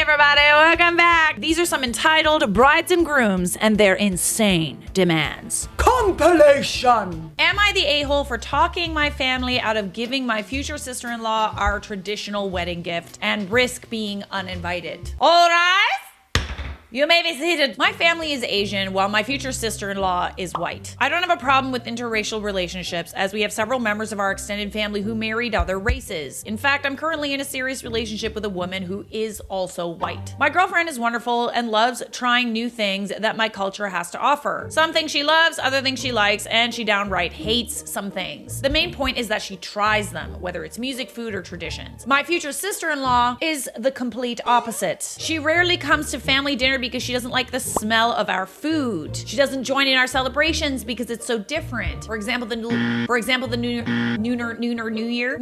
everybody, welcome back. These are some entitled brides and grooms and their insane demands. Compilation! Am I the a-hole for talking my family out of giving my future sister-in-law our traditional wedding gift and risk being uninvited? All right. You may be seated. My family is Asian, while my future sister-in-law is white. I don't have a problem with interracial relationships, as we have several members of our extended family who married other races. In fact, I'm currently in a serious relationship with a woman who is also white. My girlfriend is wonderful and loves trying new things that my culture has to offer. Some things she loves, other things she likes, and she downright hates some things. The main point is that she tries them, whether it's music, food, or traditions. My future sister-in-law is the complete opposite. She rarely comes to family dinner because she doesn't like the smell of our food. She doesn't join in our celebrations because it's so different. For example, the Lunar New Year.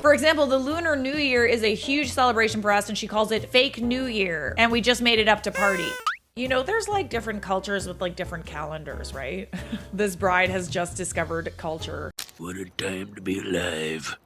For example, the Lunar New Year is a huge celebration for us, and she calls it fake New Year, and we just made it up to party. You know, there's like different cultures with like different calendars, right? This bride has just discovered culture. What a time to be alive.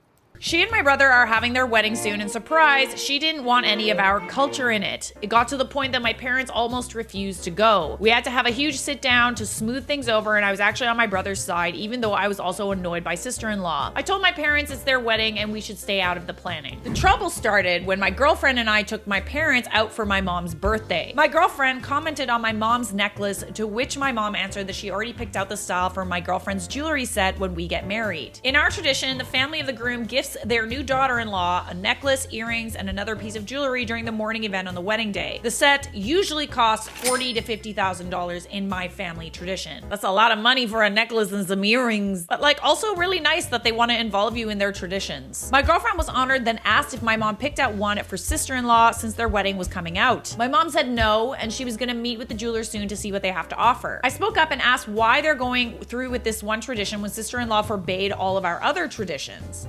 She and my brother are having their wedding soon, and surprise, she didn't want any of our culture in it. It got to the point that my parents almost refused to go. We had to have a huge sit down to smooth things over, and I was actually on my brother's side, even though I was also annoyed by sister-in-law. I told my parents it's their wedding and we should stay out of the planning. The trouble started when my girlfriend and I took my parents out for my mom's birthday. My girlfriend commented on my mom's necklace, to which my mom answered that she already picked out the style for my girlfriend's jewelry set when we get married. In our tradition, the family of the groom gifts their new daughter-in-law a necklace, earrings, and another piece of jewelry during the morning event on the wedding day. The set usually costs $40,000 to $50,000 in my family tradition. That's a lot of money for a necklace and some earrings, but like also really nice that they want to involve you in their traditions. My girlfriend was honored, then asked if my mom picked out one for sister-in-law since their wedding was coming out. My mom said no, and she was gonna meet with the jeweler soon to see what they have to offer. I spoke up and asked why they're going through with this one tradition when sister-in-law forbade all of our other traditions.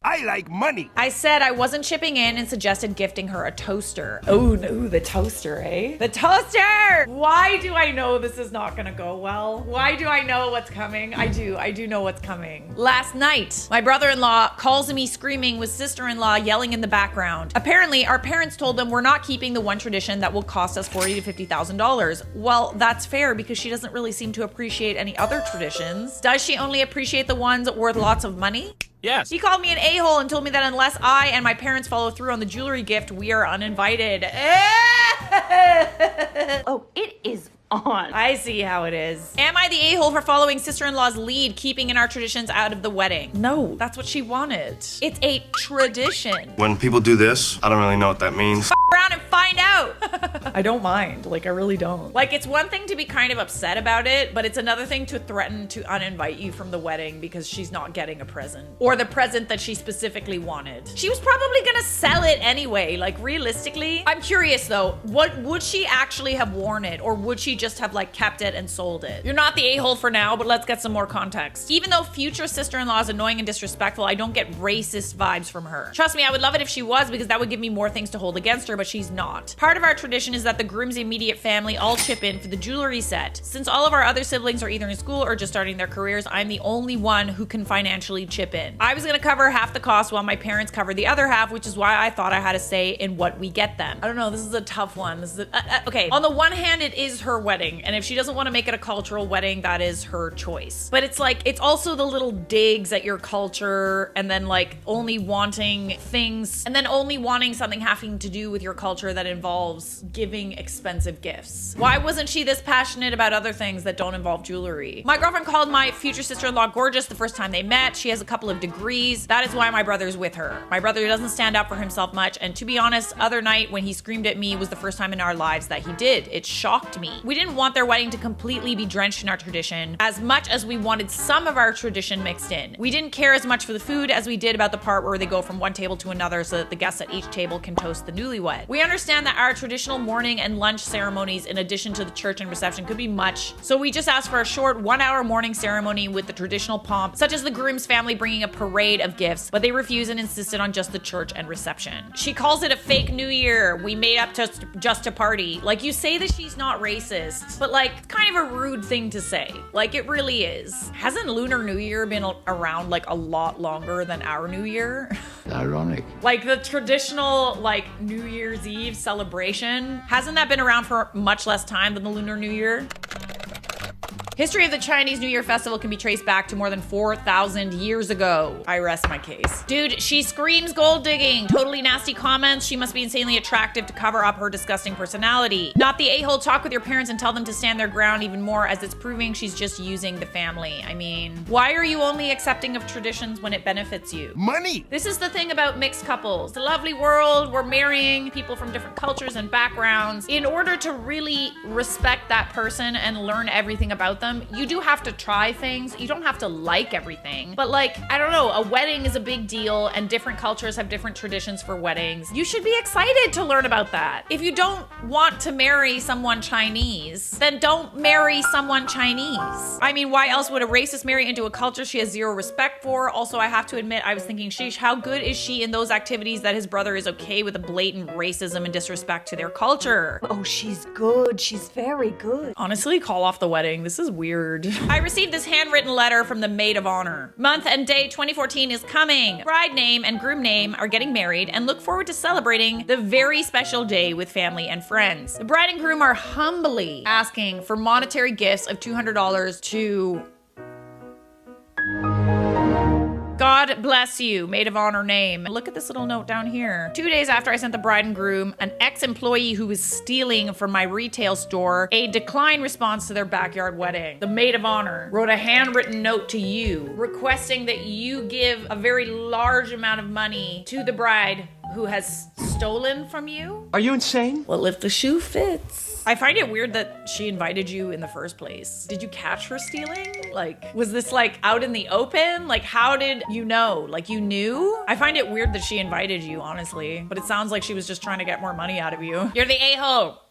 I like money. I said I wasn't chipping in and suggested gifting her a toaster. Oh no, the toaster, eh? The toaster! Why do I know this is not gonna go well? Why do I know what's coming? I do know what's coming. Last night, my brother-in-law calls me screaming with sister-in-law yelling in the background. Apparently, our parents told them we're not keeping the one tradition that will cost us $40,000 to $50,000. Well, that's fair because she doesn't really seem to appreciate any other traditions. Does she only appreciate the ones worth lots of money? Yes. He called me an a-hole and told me that unless I and my parents follow through on the jewelry gift, we are uninvited. Oh, it is on. I see how it is. Am I the a-hole for following sister-in-law's lead, keeping in our traditions out of the wedding? No, that's what she wanted. It's a tradition. When people do this, I don't really know what that means. Around and find out. I don't mind. Like, I really don't. Like, it's one thing to be kind of upset about it, but it's another thing to threaten to uninvite you from the wedding because she's not getting a present. Or the present that she specifically wanted. She was probably gonna sell it anyway, like realistically. I'm curious though, what would she actually have worn it? Or would she just have like kept it and sold it? You're not the a-hole for now, but let's get some more context. Even though future sister-in-law is annoying and disrespectful, I don't get racist vibes from her. Trust me, I would love it if she was because that would give me more things to hold against her, but she's not. Part of our tradition is that the groom's immediate family all chip in for the jewelry set. Since all of our other siblings are either in school or just starting their careers, I'm the only one who can financially chip in. I was gonna cover half the cost while my parents covered the other half, which is why I thought I had a say in what we get them. I don't know, this is a tough one. This is okay. On the one hand, it is her wedding, and if she doesn't want to make it a cultural wedding, that is her choice. But it's like, it's also the little digs at your culture, and then like only wanting things, and then only wanting something having to do with your culture that involves giving expensive gifts. Why wasn't she this passionate about other things that don't involve jewelry? My girlfriend called my future sister-in-law gorgeous the first time they met. She has a couple of degrees. That is why my brother's with her. My brother doesn't stand up for himself much, and to be honest, other night when he screamed at me was the first time in our lives that he did. It shocked me. We didn't want their wedding to completely be drenched in our tradition as much as we wanted some of our tradition mixed in. We didn't care as much for the food as we did about the part where they go from one table to another so that the guests at each table can toast the newlywed. We understand that our traditional traditional morning and lunch ceremonies in addition to the church and reception could be much. So we just asked for a short 1-hour morning ceremony with the traditional pomp, such as the groom's family bringing a parade of gifts, but they refused and insisted on just the church and reception. She calls it a fake New Year. We made up just to party. Like, you say that she's not racist, but like, kind of a rude thing to say. Like, it really is. Hasn't Lunar New Year been around like a lot longer than our New Year? Ironic. Like the traditional like New Year's Eve celebration, hasn't that been around for much less time than the Lunar New Year? History of the Chinese New Year festival can be traced back to more than 4,000 years ago. I rest my case. Dude, she screams gold digging. Totally nasty comments. She must be insanely attractive to cover up her disgusting personality. Not the a-hole. Talk with your parents and tell them to stand their ground even more, as it's proving she's just using the family. I mean, why are you only accepting of traditions when it benefits you? Money! This is the thing about mixed couples. The lovely world, we're marrying people from different cultures and backgrounds. In order to really respect that person and learn everything about them, you do have to try things. You don't have to like everything. But like, I don't know, a wedding is a big deal and different cultures have different traditions for weddings. You should be excited to learn about that. If you don't want to marry someone Chinese, then don't marry someone Chinese. I mean, why else would a racist marry into a culture she has zero respect for? Also, I have to admit, I was thinking, sheesh, how good is she in those activities that his brother is okay with a blatant racism and disrespect to their culture? Oh, she's good. She's very good. Honestly, call off the wedding. This is weird. I received this handwritten letter from the maid of honor. Month and day 2014 is coming. Bride name and groom name are getting married and look forward to celebrating the very special day with family and friends. The bride and groom are humbly asking for monetary gifts of $200 to... God bless you, maid of honor name. Look at this little note down here. 2 days after I sent the bride and groom, an ex-employee who was stealing from my retail store a decline response to their backyard wedding. The maid of honor wrote a handwritten note to you requesting that you give a very large amount of money to the bride who has stolen from you. Are you insane? Well, if the shoe fits. I find it weird that she invited you in the first place. Did you catch her stealing? Like, was this like out in the open? Like, how did you know? Like, you knew? I find it weird that she invited you, honestly. But it sounds like she was just trying to get more money out of you. You're the a-hole.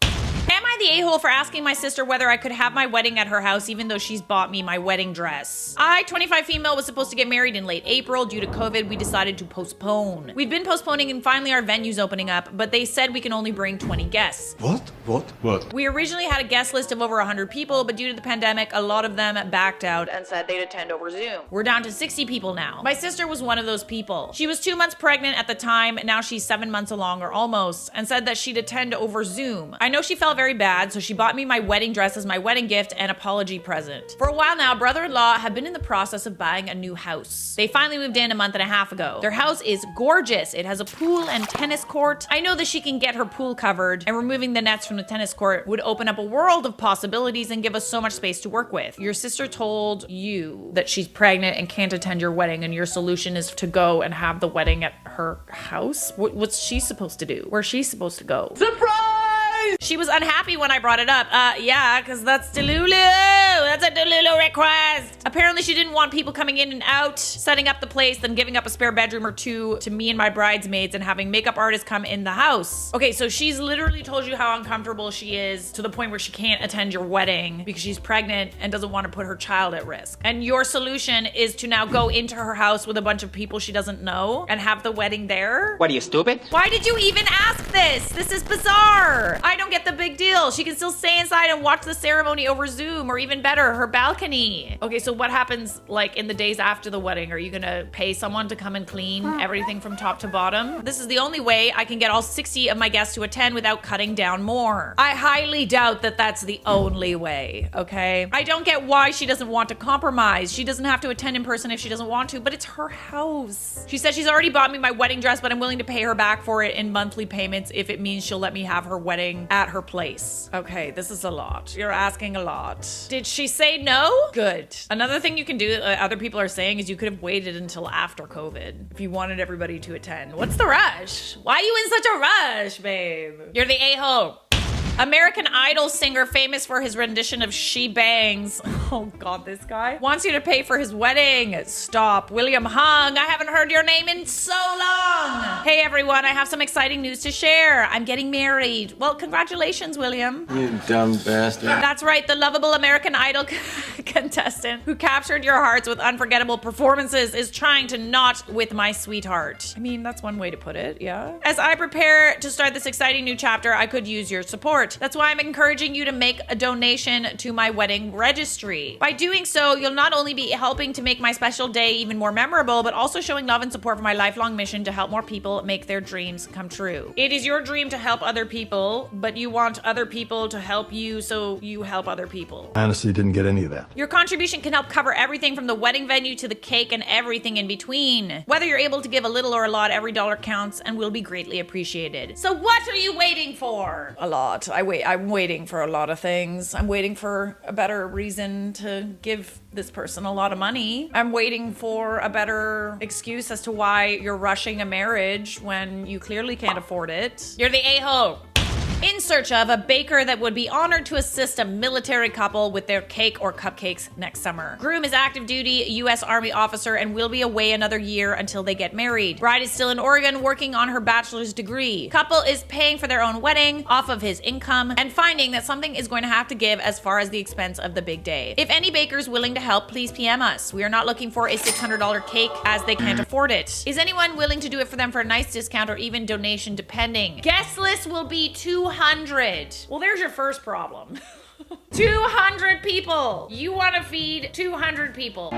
Am I the a-hole for asking my sister whether I could have my wedding at her house even though she's bought me my wedding dress? I, 25 female, was supposed to get married in late April. Due to COVID, we decided to postpone. We've been postponing and finally our venue's opening up, but they said we can only bring 20 guests. What? We originally had a guest list of over 100 people, but due to the pandemic, a lot of them backed out and said they'd attend over Zoom. We're down to 60 people now. My sister was one of those people. She was 2 months pregnant at the time, now she's 7 months along or almost, and said that she'd attend over Zoom. I know she felt very bad, so she bought me my wedding dress as my wedding gift and apology present. For a while now, brother-in-law have been in the process of buying a new house. They finally moved in a month and a half ago. Their house is gorgeous. It has a pool and tennis court. I know that she can get her pool covered, and removing the nets from the tennis court would open up a world of possibilities and give us so much space to work with. Your sister told you that she's pregnant and can't attend your wedding, and your solution is to go and have the wedding at her house? What's she supposed to do? Where's she supposed to go? Surprise! She was unhappy when I brought it up. Yeah, because that's Delulu. That's a Delulu request. Apparently she didn't want people coming in and out, setting up the place, then giving up a spare bedroom or two to me and my bridesmaids and having makeup artists come in the house. Okay, so she's literally told you how uncomfortable she is to the point where she can't attend your wedding because she's pregnant and doesn't want to put her child at risk. And your solution is to now go into her house with a bunch of people she doesn't know and have the wedding there? What are you, stupid? Why did you even ask this? This is bizarre. I don't get the big deal. She can still stay inside and watch the ceremony over Zoom, or even better, her balcony. Okay, so what happens like in the days after the wedding? Are you gonna pay someone to come and clean everything from top to bottom? This is the only way I can get all 60 of my guests to attend without cutting down more. I highly doubt that that's the only way, okay? I don't get why she doesn't want to compromise. She doesn't have to attend in person if she doesn't want to, but it's her house. She said she's already bought me my wedding dress, but I'm willing to pay her back for it in monthly payments if it means she'll let me have her wedding at her place. Okay, this is a lot. You're asking a lot. Did she say no? Good. Another thing you can do, other people are saying, is you could have waited until after COVID if you wanted everybody to attend. What's the rush? Why are you in such a rush, babe? You're the a-hole. American Idol singer famous for his rendition of She Bangs. Oh God, this guy wants you to pay for his wedding. Stop. William Hung, I haven't heard your name in so long. Hey everyone, I have some exciting news to share. I'm getting married. Well, congratulations, William. You dumb bastard. That's right, the lovable American Idol contestant who captured your hearts with unforgettable performances is trying to knot with my sweetheart. I mean, that's one way to put it, yeah. As I prepare to start this exciting new chapter, I could use your support. That's why I'm encouraging you to make a donation to my wedding registry. By doing so, you'll not only be helping to make my special day even more memorable, but also showing love and support for my lifelong mission to help more people make their dreams come true. It is your dream to help other people, but you want other people to help you, so you help other people. I honestly didn't get any of that. Your contribution can help cover everything from the wedding venue to the cake and everything in between. Whether you're able to give a little or a lot, every dollar counts and will be greatly appreciated. So what are you waiting for? A lot. I'm waiting for a lot of things. I'm waiting for a better reason to give this person a lot of money. I'm waiting for a better excuse as to why you're rushing a marriage when you clearly can't afford it. You're the a-hole. In search of a baker that would be honored to assist a military couple with their cake or cupcakes next summer. Groom is active duty U.S. Army officer and will be away another year until they get married. Bride is still in Oregon working on her bachelor's degree. Couple is paying for their own wedding off of his income and finding that something is going to have to give as far as the expense of the big day. If any baker's willing to help, please PM us. We are not looking for a $600 cake as they can't afford it. Is anyone willing to do it for them for a nice discount or even donation depending? Guest list will be 200. Well, there's your first problem. 200 people. You want to feed 200 people.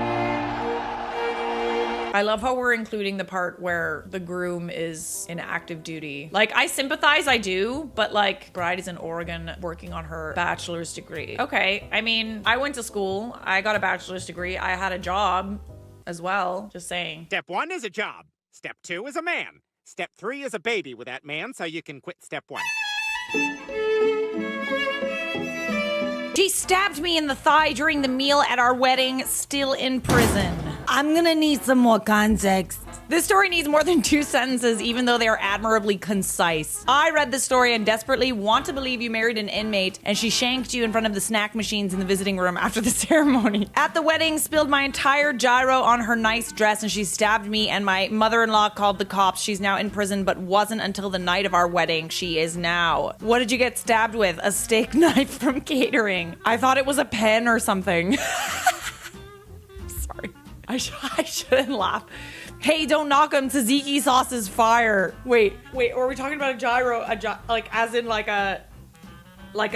I love how we're including the part where the groom is in active duty. Like, I sympathize, I do, but like, bride is in Oregon working on her bachelor's degree. Okay, I mean, I went to school, I got a bachelor's degree, I had a job as well, just saying. Step 1 is a job. Step 2 is a man. Step 3 is a baby with that man so you can quit step 1. She stabbed me in the thigh during the meal at our wedding, still in prison. I'm gonna need some more context. This story needs more than 2 sentences, even though they are admirably concise. I read this story and desperately want to believe you married an inmate and she shanked you in front of the snack machines in the visiting room after the ceremony. At the wedding, spilled my entire gyro on her nice dress and she stabbed me and my mother-in-law called the cops. She's now in prison, but wasn't until the night of our wedding. She is now. What did you get stabbed with? A steak knife from catering. I thought it was a pen or something. Sorry. I shouldn't laugh. Hey, don't knock him. Tzatziki sauce is fire. Wait, are we talking about a gyro? Like as in like a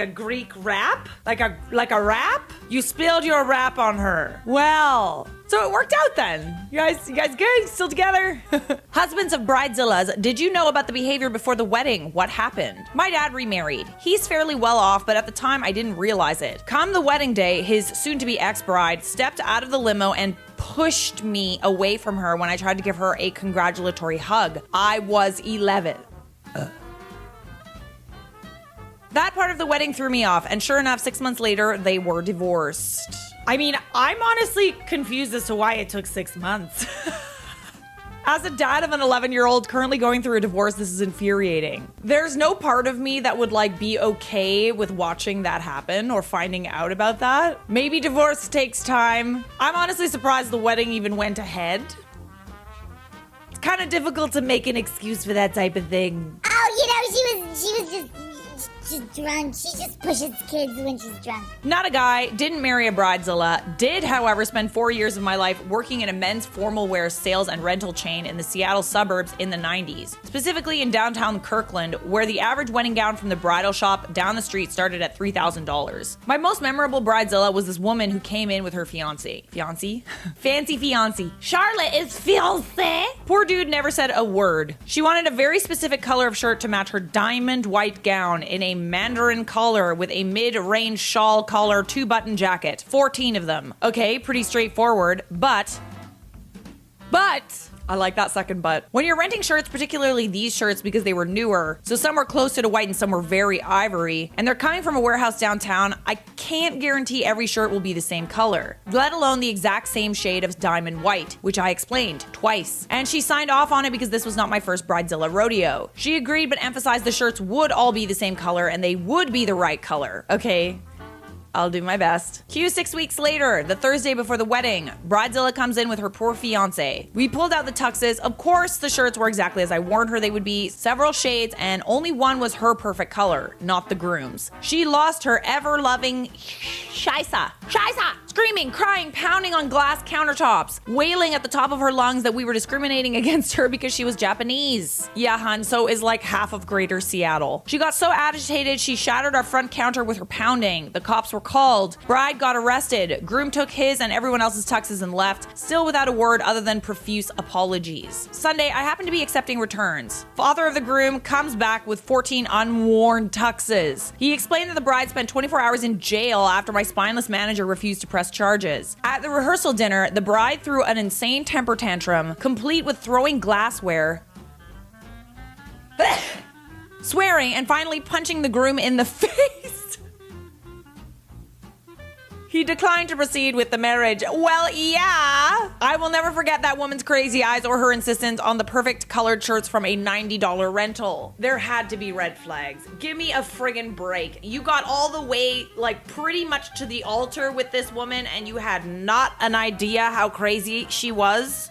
Greek wrap? Like a wrap? You spilled your wrap on her. Well, so it worked out then. You guys good? Still together? Husbands of bridezillas, did you know about the behavior before the wedding? What happened? My dad remarried. He's fairly well off, but at the time I didn't realize it. Come the wedding day, his soon-to-be ex-bride stepped out of the limo and pushed me away from her when I tried to give her a congratulatory hug. I was 11. That part of the wedding threw me off, and sure enough, 6 months later, they were divorced. I mean, I'm honestly confused as to why it took 6 months. As a dad of an 11-year-old currently going through a divorce, this is infuriating. There's no part of me that would like be okay with watching that happen or finding out about that. Maybe divorce takes time. I'm honestly surprised the wedding even went ahead. It's kind of difficult to make an excuse for that type of thing. Oh, she was just she's drunk. She just pushes kids when she's drunk. Not a guy, didn't marry a bridezilla, did, however, spend 4 years of my life working in a men's formal wear sales and rental chain in the Seattle suburbs in the 90s, specifically in downtown Kirkland, where the average wedding gown from the bridal shop down the street started at $3,000. My most memorable bridezilla was this woman who came in with her fiancé. Fancy fiancé. Charlotte is fiancé. Poor dude never said a word. She wanted a very specific color of shirt to match her diamond white gown in a mandarin collar with a mid-range shawl collar 2-button jacket. 14 of them. Okay, pretty straightforward, but I like that second but. When you're renting shirts, particularly these shirts because they were newer, so some were closer to white and some were very ivory, and they're coming from a warehouse downtown, I can't guarantee every shirt will be the same color, let alone the exact same shade of diamond white, which I explained twice. And she signed off on it because this was not my first Bridezilla rodeo. She agreed but emphasized the shirts would all be the same color and they would be the right color. Okay, I'll do my best. Cue 6 weeks later, the Thursday before the wedding. Bridezilla comes in with her poor fiance. We pulled out the tuxes. Of course, the shirts were exactly as I warned her they would be, several shades, and only one was her perfect color, not the groom's. She lost her ever-loving Shaisa, screaming, crying, pounding on glass countertops, wailing at the top of her lungs that we were discriminating against her because she was Japanese. Yeah, hun, so is like half of Greater Seattle. She got so agitated, she shattered our front counter with her pounding. The cops were called. Bride got arrested. Groom took his and everyone else's tuxes and left, still without a word other than profuse apologies. Sunday, I happened to be accepting returns. Father of the groom comes back with 14 unworn tuxes. He explained that the bride spent 24 hours in jail after my spineless manager refused to press charges. At the rehearsal dinner, the bride threw an insane temper tantrum, complete with throwing glassware, swearing, and finally punching the groom in the face. He declined to proceed with the marriage. Well, yeah. I will never forget that woman's crazy eyes or her insistence on the perfect colored shirts from a $90 rental. There had to be red flags. Give me a friggin' break. You got all the way, like, pretty much to the altar with this woman and you had not an idea how crazy she was?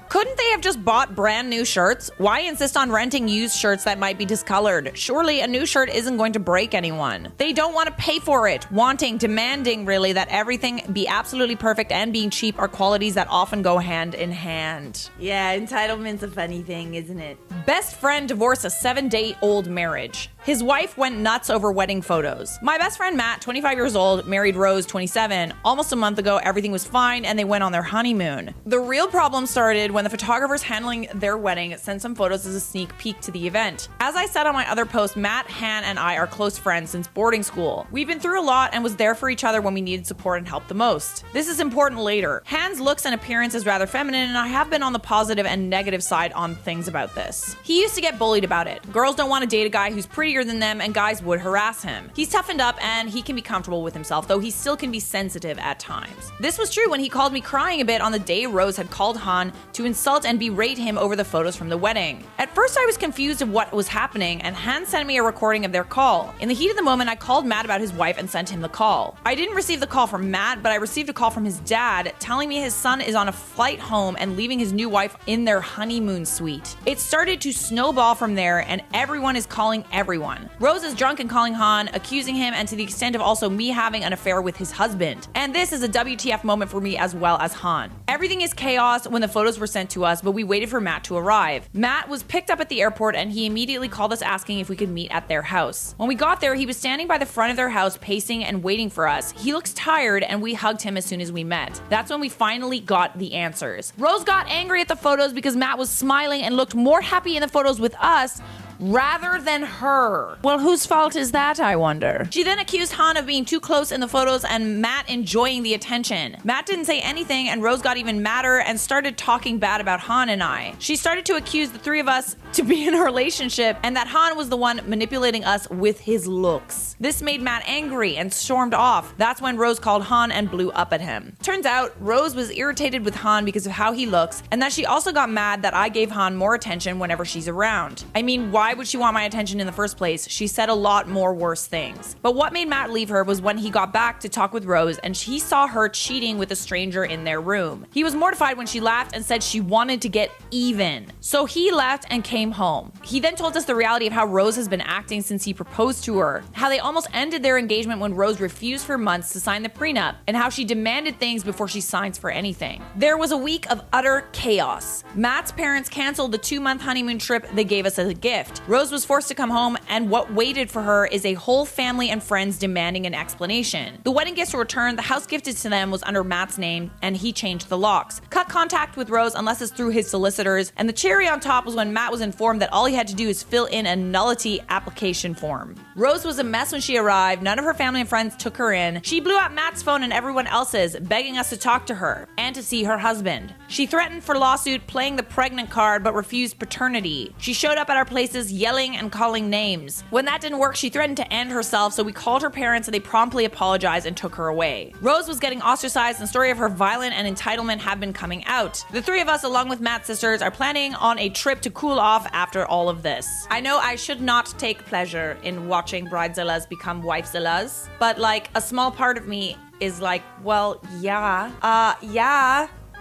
Couldn't they have just bought brand new shirts? Why insist on renting used shirts that might be discolored? Surely a new shirt isn't going to break anyone. They don't want to pay for it. Wanting, demanding really that everything be absolutely perfect and being cheap are qualities that often go hand in hand. Yeah, entitlement's a funny thing, isn't it? Best friend divorced a 7-day-old marriage. His wife went nuts over wedding photos. My best friend Matt, 25 years old, married Rose, 27. Almost a month ago, everything was fine and they went on their honeymoon. The real problem started when the photographers handling their wedding sent some photos as a sneak peek to the event. As I said on my other post, Matt, Han, and I are close friends since boarding school. We've been through a lot and was there for each other when we needed support and help the most. This is important later. Han's looks and appearance is rather feminine and I have been on the positive and negative side on things about this. He used to get bullied about it. Girls don't want to date a guy who's prettier than them and guys would harass him. He's toughened up and he can be comfortable with himself, though he still can be sensitive at times. This was true when he called me crying a bit on the day Rose had called Han to insult and berate him over the photos from the wedding. At first I was confused of what was happening and Han sent me a recording of their call. In the heat of the moment I called Matt about his wife and sent him the call. I didn't receive the call from Matt, but I received a call from his dad telling me his son is on a flight home and leaving his new wife in their honeymoon suite. It started to snowball from there and everyone is calling everyone. Rose is drunk and calling Han, accusing him, and to the extent of also me having an affair with his husband. And this is a WTF moment for me as well as Han. Everything is chaos when the photos were sent to us, but we waited for Matt to arrive. Matt was picked up at the airport and he immediately called us asking if we could meet at their house. When we got there, he was standing by the front of their house pacing and waiting for us. He looks tired and we hugged him as soon as we met. That's when we finally got the answers. Rose got angry at the photos because Matt was smiling and looked more happy in the photos with us rather than her. Well, whose fault is that, I wonder? She then accused Han of being too close in the photos and Matt enjoying the attention. Matt didn't say anything and Rose got even madder and started talking bad about Han and I. She started to accuse the three of us to be in a relationship and that Han was the one manipulating us with his looks. This made Matt angry and stormed off. That's when Rose called Han and blew up at him. Turns out, Rose was irritated with Han because of how he looks and that she also got mad that I gave Han more attention whenever she's around. I mean, why would she want my attention in the first place? She said a lot more worse things. But what made Matt leave her was when he got back to talk with Rose and he saw her cheating with a stranger in their room. He was mortified when she laughed and said she wanted to get even. So he left and came home. He then told us the reality of how Rose has been acting since he proposed to her, how they almost ended their engagement when Rose refused for months to sign the prenup, and how she demanded things before she signs for anything. There was a week of utter chaos. Matt's parents canceled the 2-month honeymoon trip they gave us as a gift. gift. Rose was forced to come home, and what waited for her is a whole family and friends demanding an explanation. The wedding gifts were returned, the house gifted to them was under Matt's name, and he changed the locks. Cut contact with Rose unless it's through his solicitors, and the cherry on top was when Matt was informed that all he had to do is fill in a nullity application form. Rose was a mess when she arrived. None of her family and friends took her in. She blew up Matt's phone and everyone else's, begging us to talk to her and to see her husband. She threatened for lawsuit, playing the pregnant card, but refused paternity. She showed up at our places yelling and calling names. When that didn't work, she threatened to end herself, so we called her parents and they promptly apologized and took her away. Rose was getting ostracized, and the story of her violence and entitlement have been coming out. The three of us, along with Matt's sisters, are planning on a trip to cool off after all of this. I know I should not take pleasure in watching bridezillas become wifezillas, but like a small part of me is like, well, yeah.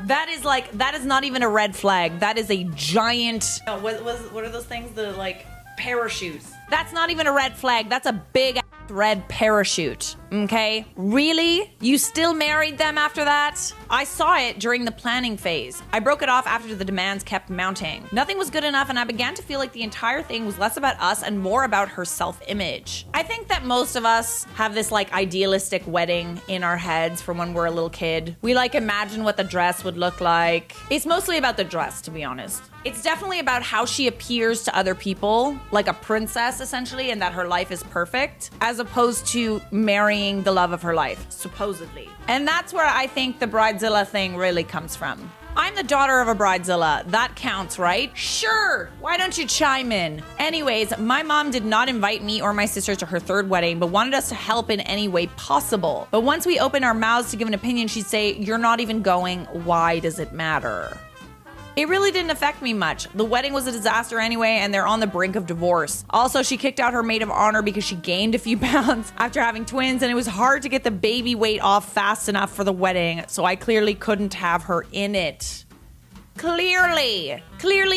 That is not even a red flag. That is a giant, what are those things? The like parachutes. That's not even a red flag. That's a big red parachute. Okay? Really? You still married them after that? I saw it during the planning phase. I broke it off after the demands kept mounting. Nothing was good enough, and I began to feel like the entire thing was less about us and more about her self-image. I think that most of us have this like idealistic wedding in our heads from when we're a little kid. We like imagine what the dress would look like. It's mostly about the dress, to be honest. It's definitely about how she appears to other people, like a princess essentially, and that her life is perfect, as opposed to marrying the love of her life, supposedly. And that's where I think the bridezilla thing really comes from. I'm the daughter of a bridezilla. That counts, right? Sure. Why don't you chime in? Anyways, my mom did not invite me or my sister to her third wedding, but wanted us to help in any way possible. But once we opened our mouths to give an opinion, she'd say, "You're not even going. Why does it matter?" It really didn't affect me much. The wedding was a disaster anyway, and they're on the brink of divorce. Also, she kicked out her maid of honor because she gained a few pounds after having twins, and it was hard to get the baby weight off fast enough for the wedding, so I clearly couldn't have her in it. Clearly,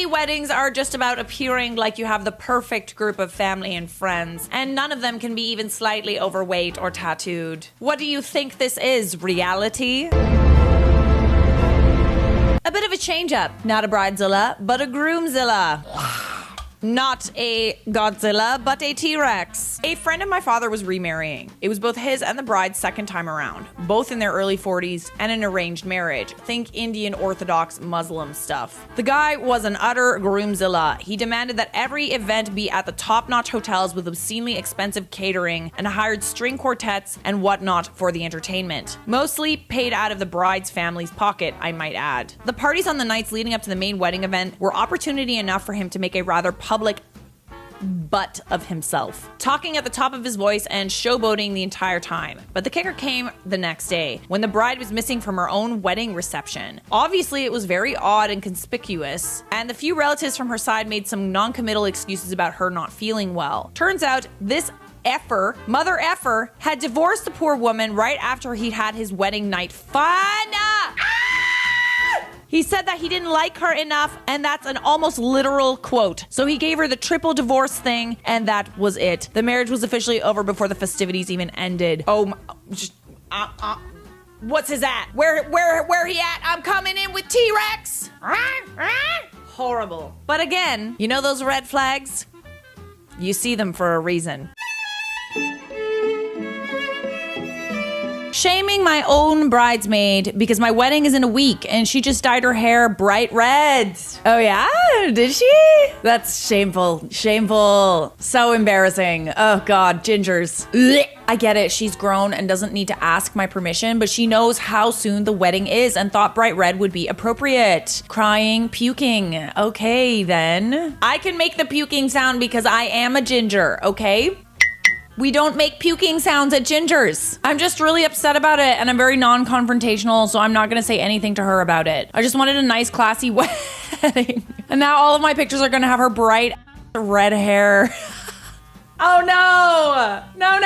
weddings are just about appearing like you have the perfect group of family and friends, and none of them can be even slightly overweight or tattooed. What do you think this is, reality? A bit of a change-up. Not a bridezilla, but a groomzilla. Not a Godzilla, but a T-Rex. A friend of my father was remarrying. It was both his and the bride's second time around, both in their early 40s and an arranged marriage. Think Indian Orthodox Muslim stuff. The guy was an utter groomzilla. He demanded that every event be at the top-notch hotels with obscenely expensive catering and hired string quartets and whatnot for the entertainment. Mostly paid out of the bride's family's pocket, I might add. The parties on the nights leading up to the main wedding event were opportunity enough for him to make a rather public butt of himself, talking at the top of his voice and showboating the entire time. But the kicker came the next day, when the bride was missing from her own wedding reception. Obviously, it was very odd and conspicuous, and the few relatives from her side made some non-committal excuses about her not feeling well. Turns out, this mother effer, had divorced the poor woman right after he'd had his wedding night fun. He said that he didn't like her enough, and that's an almost literal quote. So he gave her the triple divorce thing, and that was it. The marriage was officially over before the festivities even ended. What's his at? Where he at? I'm coming in with T-Rex. Horrible. But again, you know those red flags? You see them for a reason. Shaming my own bridesmaid because my wedding is in a week and she just dyed her hair bright red. Oh yeah? Did she? That's shameful. Shameful. So embarrassing. Oh God, gingers. Ugh. I get it, she's grown and doesn't need to ask my permission, but she knows how soon the wedding is and thought bright red would be appropriate. Crying, puking. Okay then. I can make the puking sound because I am a ginger, okay? We don't make puking sounds at gingers. I'm just really upset about it, and I'm very non-confrontational, so I'm not gonna say anything to her about it. I just wanted a nice, classy wedding. And now all of my pictures are gonna have her bright red hair. Oh no! No,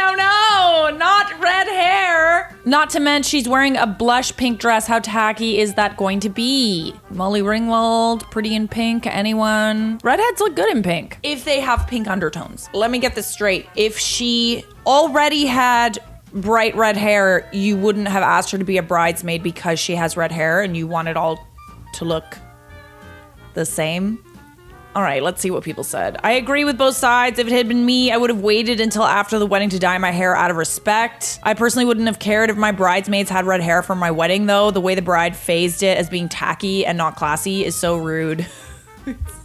not red hair! Not to mention she's wearing a blush pink dress. How tacky is that going to be? Molly Ringwald, pretty in pink, anyone? Redheads look good in pink, if they have pink undertones. Let me get this straight. If she already had bright red hair, you wouldn't have asked her to be a bridesmaid because she has red hair and you want it all to look the same? All right, let's see what people said. I agree with both sides. If it had been me, I would have waited until after the wedding to dye my hair out of respect. I personally wouldn't have cared if my bridesmaids had red hair for my wedding, though. The way the bride phased it as being tacky and not classy is so rude.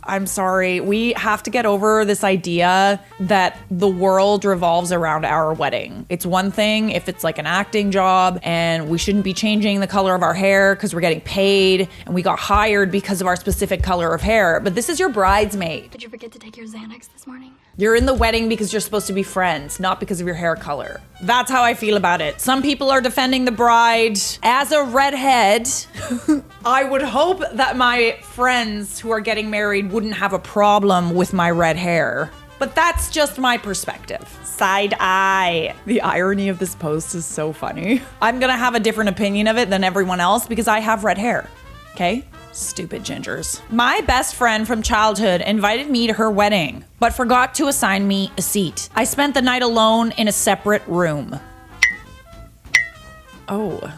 I'm sorry. We have to get over this idea that the world revolves around our wedding. It's one thing if it's like an acting job and we shouldn't be changing the color of our hair because we're getting paid and we got hired because of our specific color of hair. But this is your bridesmaid. Did you forget to take your Xanax this morning? You're in the wedding because you're supposed to be friends, not because of your hair color. That's how I feel about it. Some people are defending the bride as a redhead. I would hope that my friends who are getting married wouldn't have a problem with my red hair. But that's just my perspective. Side eye. The irony of this post is so funny. I'm gonna have a different opinion of it than everyone else because I have red hair. Okay? Stupid gingers. My best friend from childhood invited me to her wedding, but forgot to assign me a seat. I spent the night alone in a separate room. Oh.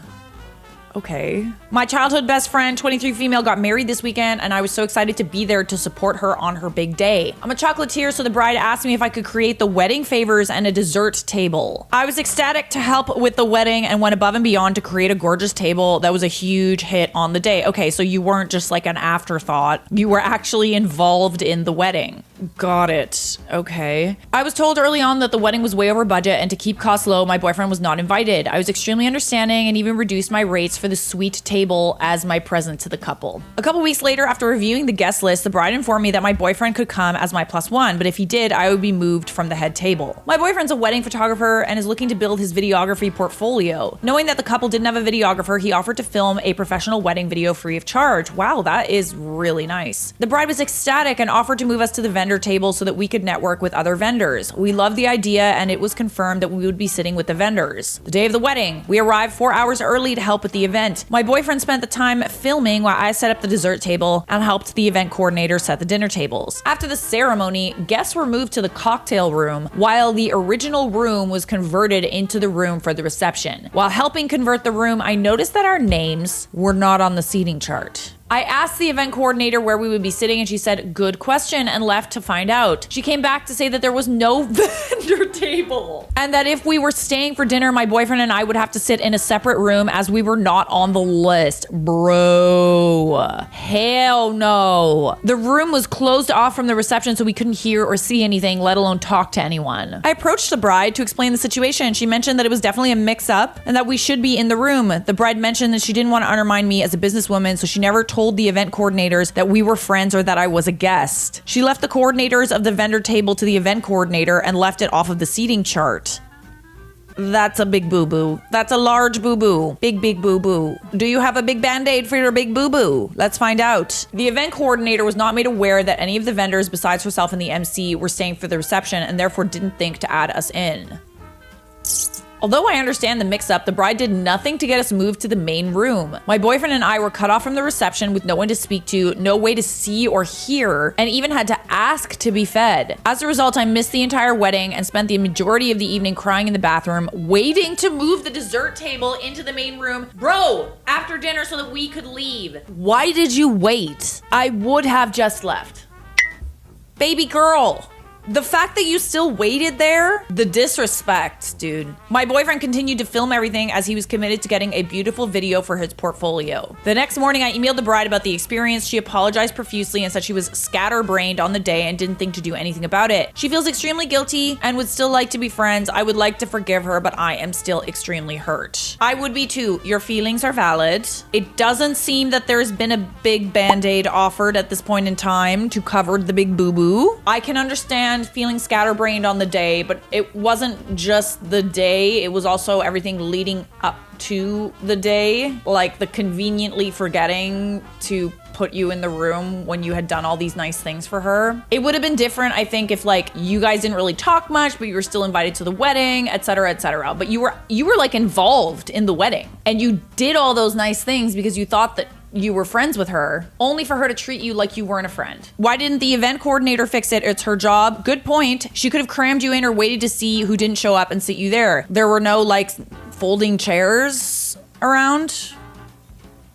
Okay. My childhood best friend, 23 female, got married this weekend and I was so excited to be there to support her on her big day. I'm a chocolatier, so the bride asked me if I could create the wedding favors and a dessert table. I was ecstatic to help with the wedding and went above and beyond to create a gorgeous table that was a huge hit on the day. Okay, so you weren't just like an afterthought. You were actually involved in the wedding. Got it. Okay. I was told early on that the wedding was way over budget and to keep costs low, my boyfriend was not invited. I was extremely understanding and even reduced my rates for the suite table as my present to the couple. A couple weeks later, after reviewing the guest list, the bride informed me that my boyfriend could come as my +1, but if he did, I would be moved from the head table. My boyfriend's a wedding photographer and is looking to build his videography portfolio. Knowing that the couple didn't have a videographer, he offered to film a professional wedding video free of charge. Wow, that is really nice. The bride was ecstatic and offered to move us to the vendor table so that we could network with other vendors. We loved the idea and it was confirmed that we would be sitting with the vendors. The day of the wedding, we arrived 4 hours early to help with the event. My boyfriend spent the time filming while I set up the dessert table and helped the event coordinator set the dinner tables. After the ceremony, guests were moved to the cocktail room while the original room was converted into the room for the reception. While helping convert the room, I noticed that our names were not on the seating chart. I asked the event coordinator where we would be sitting and she said, "Good question," and left to find out. She came back to say that there was no vendor table and that if we were staying for dinner, my boyfriend and I would have to sit in a separate room as we were not on the list. Bro. Hell no. The room was closed off from the reception so we couldn't hear or see anything, let alone talk to anyone. I approached the bride to explain the situation. She mentioned that it was definitely a mix-up and that we should be in the room. The bride mentioned that she didn't want to undermine me as a businesswoman, so she never told the event coordinators that we were friends or that I was a guest. She left the coordinators of the vendor table to the event coordinator and left it off of the seating chart. That's a big boo-boo. That's a large boo-boo. Big, big boo-boo. Do you have a big band-aid for your big boo-boo? Let's find out. The event coordinator was not made aware that any of the vendors besides herself and the MC were staying for the reception and therefore didn't think to add us in. Although I understand the mix-up, the bride did nothing to get us moved to the main room. My boyfriend and I were cut off from the reception with no one to speak to, no way to see or hear, and even had to ask to be fed. As a result, I missed the entire wedding and spent the majority of the evening crying in the bathroom, waiting to move the dessert table into the main room. Bro, after dinner so that we could leave. Why did you wait? I would have just left. Baby girl. The fact that you still waited there, the disrespect, dude. My boyfriend continued to film everything as he was committed to getting a beautiful video for his portfolio. The next morning, I emailed the bride about the experience. She apologized profusely and said she was scatterbrained on the day and didn't think to do anything about it. She feels extremely guilty and would still like to be friends. I would like to forgive her, but I am still extremely hurt. I would be too. Your feelings are valid. It doesn't seem that there's been a big band-aid offered at this point in time to cover the big boo-boo. I can understand feeling scatterbrained on the day, but it wasn't just the day, it was also everything leading up to the day, like the conveniently forgetting to put you in the room when you had done all these nice things for her. It would have been different, I think, if like you guys didn't really talk much, but you were still invited to the wedding, etc., etc. But you were like involved in the wedding and you did all those nice things because you thought that you were friends with her, only for her to treat you like you weren't a friend. Why didn't the event coordinator fix it? It's her job. Good point. She could have crammed you in or waited to see who didn't show up and sit you there. There were no like folding chairs around.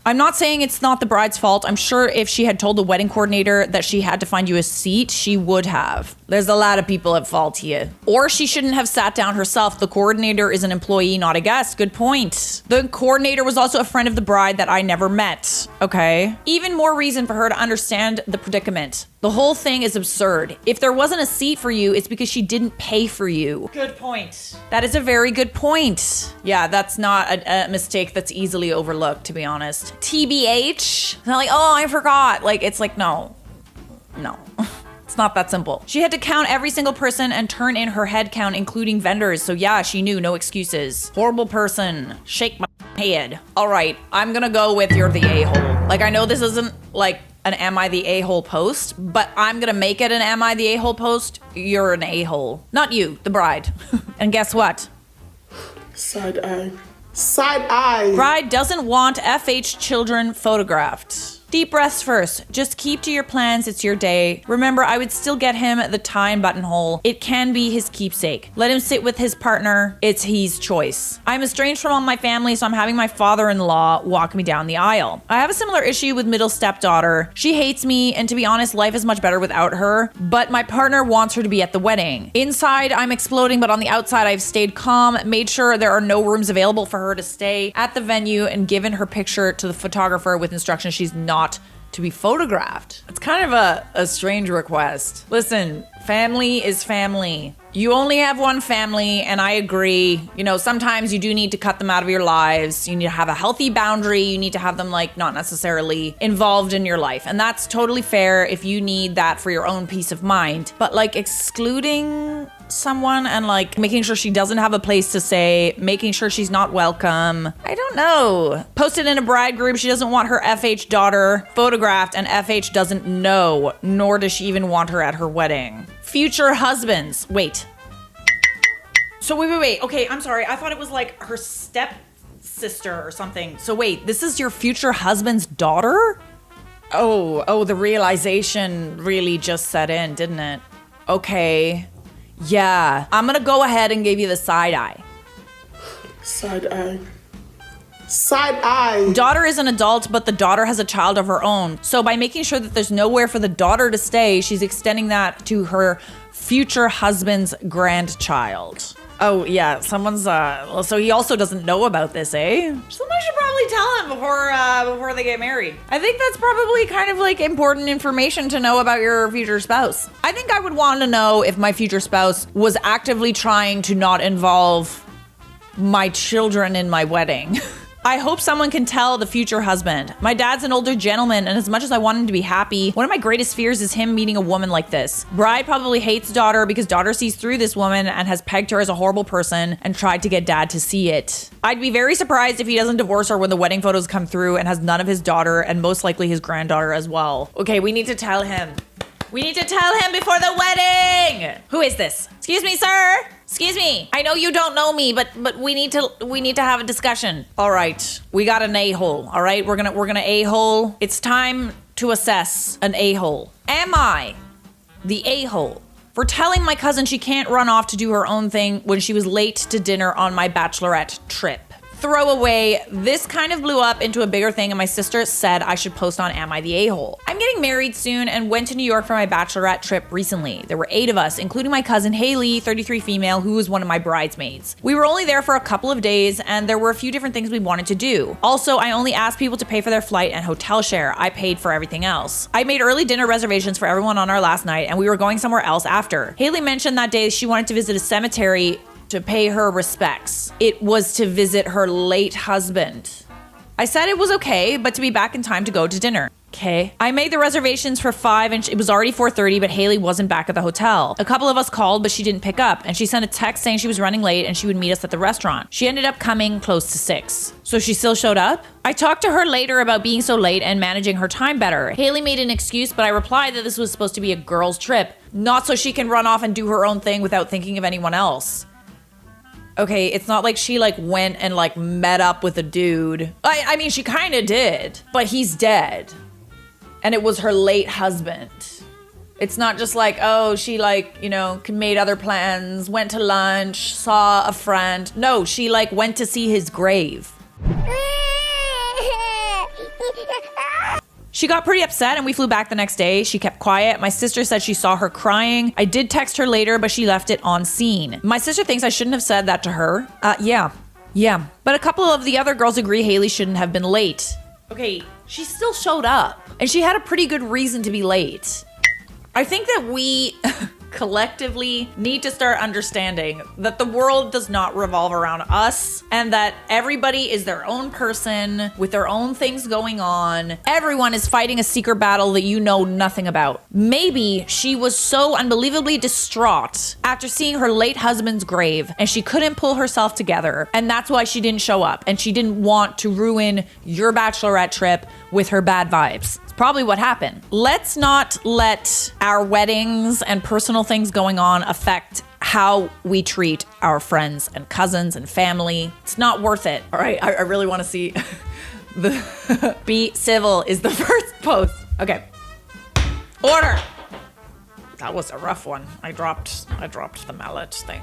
I'm not saying it's not the bride's fault. I'm sure if she had told the wedding coordinator that she had to find you a seat, she would have. There's a lot of people at fault here. Or she shouldn't have sat down herself. The coordinator is an employee, not a guest. Good point. The coordinator was also a friend of the bride that I never met. Okay. Even more reason for her to understand the predicament. The whole thing is absurd. If there wasn't a seat for you, it's because she didn't pay for you. Good point. That is a very good point. Yeah, that's not a mistake that's easily overlooked, to be honest. TBH. It's not like, oh, I forgot. Like, it's like, no. It's not that simple. She had to count every single person and turn in her head count, including vendors. So yeah, she knew, no excuses. Horrible person. Shake my head. All right, I'm gonna go with you're the a-hole. Like, I know this isn't like an am I the a-hole post, but I'm gonna make it an am I the a-hole post. You're an a-hole. Not you, the bride. And guess what? Side eye. Side eye. Bride doesn't want FH children photographed. Deep breaths first. Just keep to your plans. It's your day. Remember, I would still get him the tie and buttonhole. It can be his keepsake. Let him sit with his partner. It's his choice. I'm estranged from all my family, so I'm having my father-in-law walk me down the aisle. I have a similar issue with middle stepdaughter. She hates me, and to be honest, life is much better without her, but my partner wants her to be at the wedding. Inside, I'm exploding, but on the outside, I've stayed calm, made sure there are no rooms available for her to stay at the venue, and given her picture to the photographer with instructions she's not to be photographed. It's kind of a strange request. Listen, family is family. You only have one family, and I agree. You know, sometimes you do need to cut them out of your lives. You need to have a healthy boundary. You need to have them, like, not necessarily involved in your life. And that's totally fair if you need that for your own peace of mind. But, like, excluding someone and, like, making sure she doesn't have a place to stay, making sure she's not welcome. I don't know. Posted in a bride group, she doesn't want her FH daughter photographed, and FH doesn't know, nor does she even want her at her wedding. Future husbands. Wait. So wait. Okay, I'm sorry. I thought it was like her stepsister or something. So wait, this is your future husband's daughter? Oh, the realization really just set in, didn't it? Okay. Yeah. I'm gonna go ahead and give you the side eye. Side eye. Side eye. Daughter is an adult, but the daughter has a child of her own. So by making sure that there's nowhere for the daughter to stay, she's extending that to her future husband's grandchild. Oh, yeah, someone's, so he also doesn't know about this, eh? Someone should probably tell him before they get married. I think that's probably kind of like important information to know about your future spouse. I think I would want to know if my future spouse was actively trying to not involve my children in my wedding. I hope someone can tell the future husband. My dad's an older gentleman, and as much as I want him to be happy, one of my greatest fears is him meeting a woman like this. Bride probably hates daughter because daughter sees through this woman and has pegged her as a horrible person and tried to get dad to see it. I'd be very surprised if he doesn't divorce her when the wedding photos come through and has none of his daughter and most likely his granddaughter as well. Okay, we need to tell him. We need to tell him before the wedding. Who is this? Excuse me, sir. Excuse me. I know you don't know me, but we need to have a discussion. All right, we got an a-hole. All right, we're gonna a-hole. It's time to assess an a-hole. Am I the a-hole for telling my cousin she can't run off to do her own thing when she was late to dinner on my bachelorette trip? Throwaway, this kind of blew up into a bigger thing, and my sister said I should post on Am I the A-hole? I'm getting married soon and went to New York for my bachelorette trip recently. There were 8 of us, including my cousin Haley, 33 female, who was one of my bridesmaids. We were only there for a couple of days, and there were a few different things we wanted to do. Also, I only asked people to pay for their flight and hotel share. I paid for everything else. I made early dinner reservations for everyone on our last night, and we were going somewhere else after. Haley mentioned that day she wanted to visit a cemetery to pay her respects. It was to visit her late husband. I said it was okay, but to be back in time to go to dinner. Okay. I made the reservations for 5 and it was already 4:30, but Haley wasn't back at the hotel. A couple of us called, but she didn't pick up, and she sent a text saying she was running late and she would meet us at the restaurant. She ended up coming close to 6. So she still showed up? I talked to her later about being so late and managing her time better. Haley made an excuse, but I replied that this was supposed to be a girl's trip, not so she can run off and do her own thing without thinking of anyone else. Okay, it's not like she went and met up with a dude. I mean, she kind of did, but he's dead. And it was her late husband. It's not just she made other plans, went to lunch, saw a friend. No, she went to see his grave. She got pretty upset and we flew back the next day. She kept quiet. My sister said she saw her crying. I did text her later, but she left it on scene. My sister thinks I shouldn't have said that to her. Yeah. But a couple of the other girls agree Haley shouldn't have been late. Okay, she still showed up. And she had a pretty good reason to be late. I think that we collectively need to start understanding that the world does not revolve around us and that everybody is their own person with their own things going on. Everyone is fighting a secret battle that you know nothing about. Maybe she was so unbelievably distraught after seeing her late husband's grave and she couldn't pull herself together, and that's why she didn't show up, and she didn't want to ruin your bachelorette trip with her bad vibes. Probably what happened. Let's not let our weddings and personal things going on affect how we treat our friends and cousins and family. It's not worth it. All right, I really want to see the be civil is the first post. Okay. Order. That was a rough one. I dropped the mallet thing.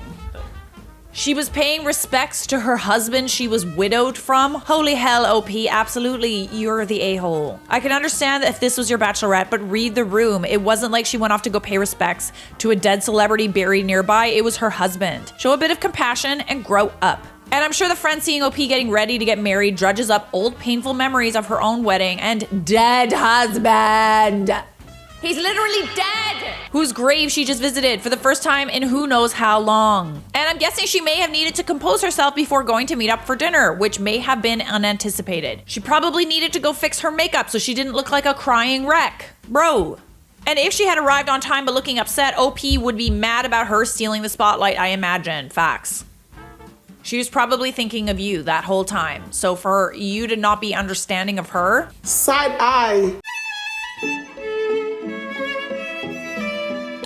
She was paying respects to her husband she was widowed from. Holy hell, OP, absolutely, you're the a-hole. I can understand that if this was your bachelorette, but read the room. It wasn't like she went off to go pay respects to a dead celebrity buried nearby. It was her husband. Show a bit of compassion and grow up. And I'm sure the friend seeing OP getting ready to get married drudges up old painful memories of her own wedding and dead husband. He's literally dead! Whose grave she just visited for the first time in who knows how long. And I'm guessing she may have needed to compose herself before going to meet up for dinner, which may have been unanticipated. She probably needed to go fix her makeup so she didn't look like a crying wreck. Bro. And if she had arrived on time but looking upset, OP would be mad about her stealing the spotlight, I imagine. Facts. She was probably thinking of you that whole time. So for you to not be understanding of her... Side eye.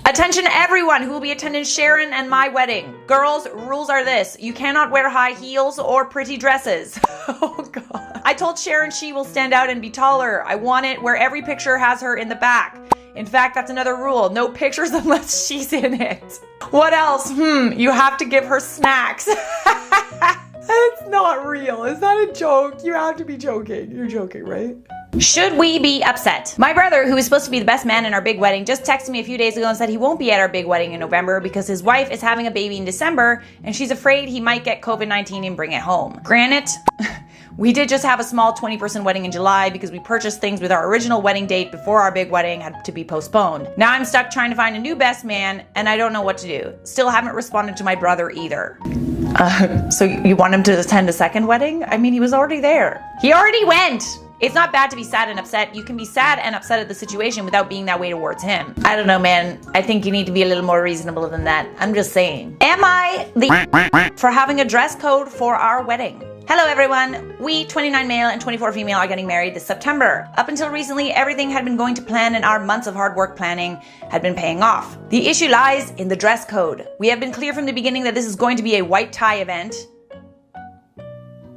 Attention everyone who will be attending Sharon and my wedding. Girls, rules are this. You cannot wear high heels or pretty dresses. Oh God. I told Sharon she will stand out and be taller. I want it where every picture has her in the back. In fact, that's another rule. No pictures unless she's in it. What else? You have to give her snacks. It's not real. Is that a joke? You have to be joking. You're joking, right? Should we be upset? My brother, who is supposed to be the best man in our big wedding, just texted me a few days ago and said he won't be at our big wedding in November because his wife is having a baby in December and she's afraid he might get COVID-19 and bring it home. Granted, we did just have a small 20-person wedding in July because we purchased things with our original wedding date before our big wedding had to be postponed. Now I'm stuck trying to find a new best man and I don't know what to do. Still haven't responded to my brother either. So you want him to attend a second wedding? I mean, he was already there. He already went! It's not bad to be sad and upset. You can be sad and upset at the situation without being that way towards him. I don't know, man. I think you need to be a little more reasonable than that. I'm just saying. Am I the for having a dress code for our wedding? Hello everyone. We, 29 male and 24 female, are getting married this September. Up until recently, everything had been going to plan and our months of hard work planning had been paying off. The issue lies in the dress code. We have been clear from the beginning that this is going to be a white tie event.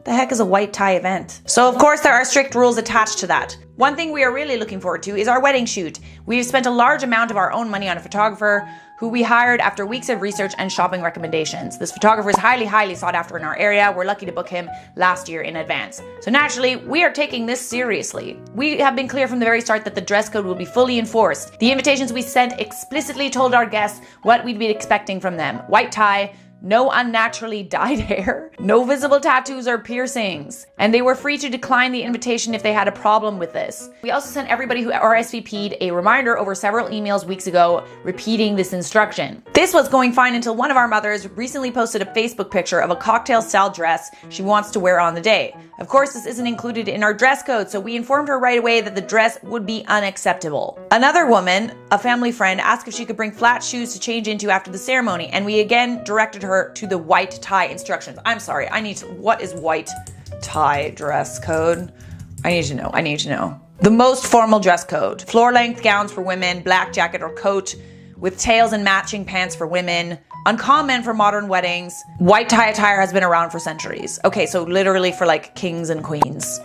The heck is a white tie event? So of course there are strict rules attached to that. One thing we are really looking forward to is our wedding shoot. We've spent a large amount of our own money on a photographer who we hired after weeks of research and shopping recommendations. This photographer is highly sought after in our area. We're lucky to book him last year in advance. So naturally, we are taking this seriously. We have been clear from the very start that the dress code will be fully enforced. The invitations we sent explicitly told our guests what we'd be expecting from them. White tie, no unnaturally dyed hair, no visible tattoos or piercings, and they were free to decline the invitation if they had a problem with this. We also sent everybody who RSVP'd a reminder over several emails weeks ago repeating this instruction. This was going fine until one of our mothers recently posted a Facebook picture of a cocktail-style dress she wants to wear on the day. Of course, this isn't included in our dress code, so we informed her right away that the dress would be unacceptable. Another woman, a family friend, asked if she could bring flat shoes to change into after the ceremony, and we again directed her to the white tie instructions. I'm sorry, what is white tie dress code? I need to know. The most formal dress code. Floor-length gowns for women, black jacket or coat, with tails and matching pants for women. Uncommon for modern weddings. White tie attire has been around for centuries. Okay, so literally for like kings and queens,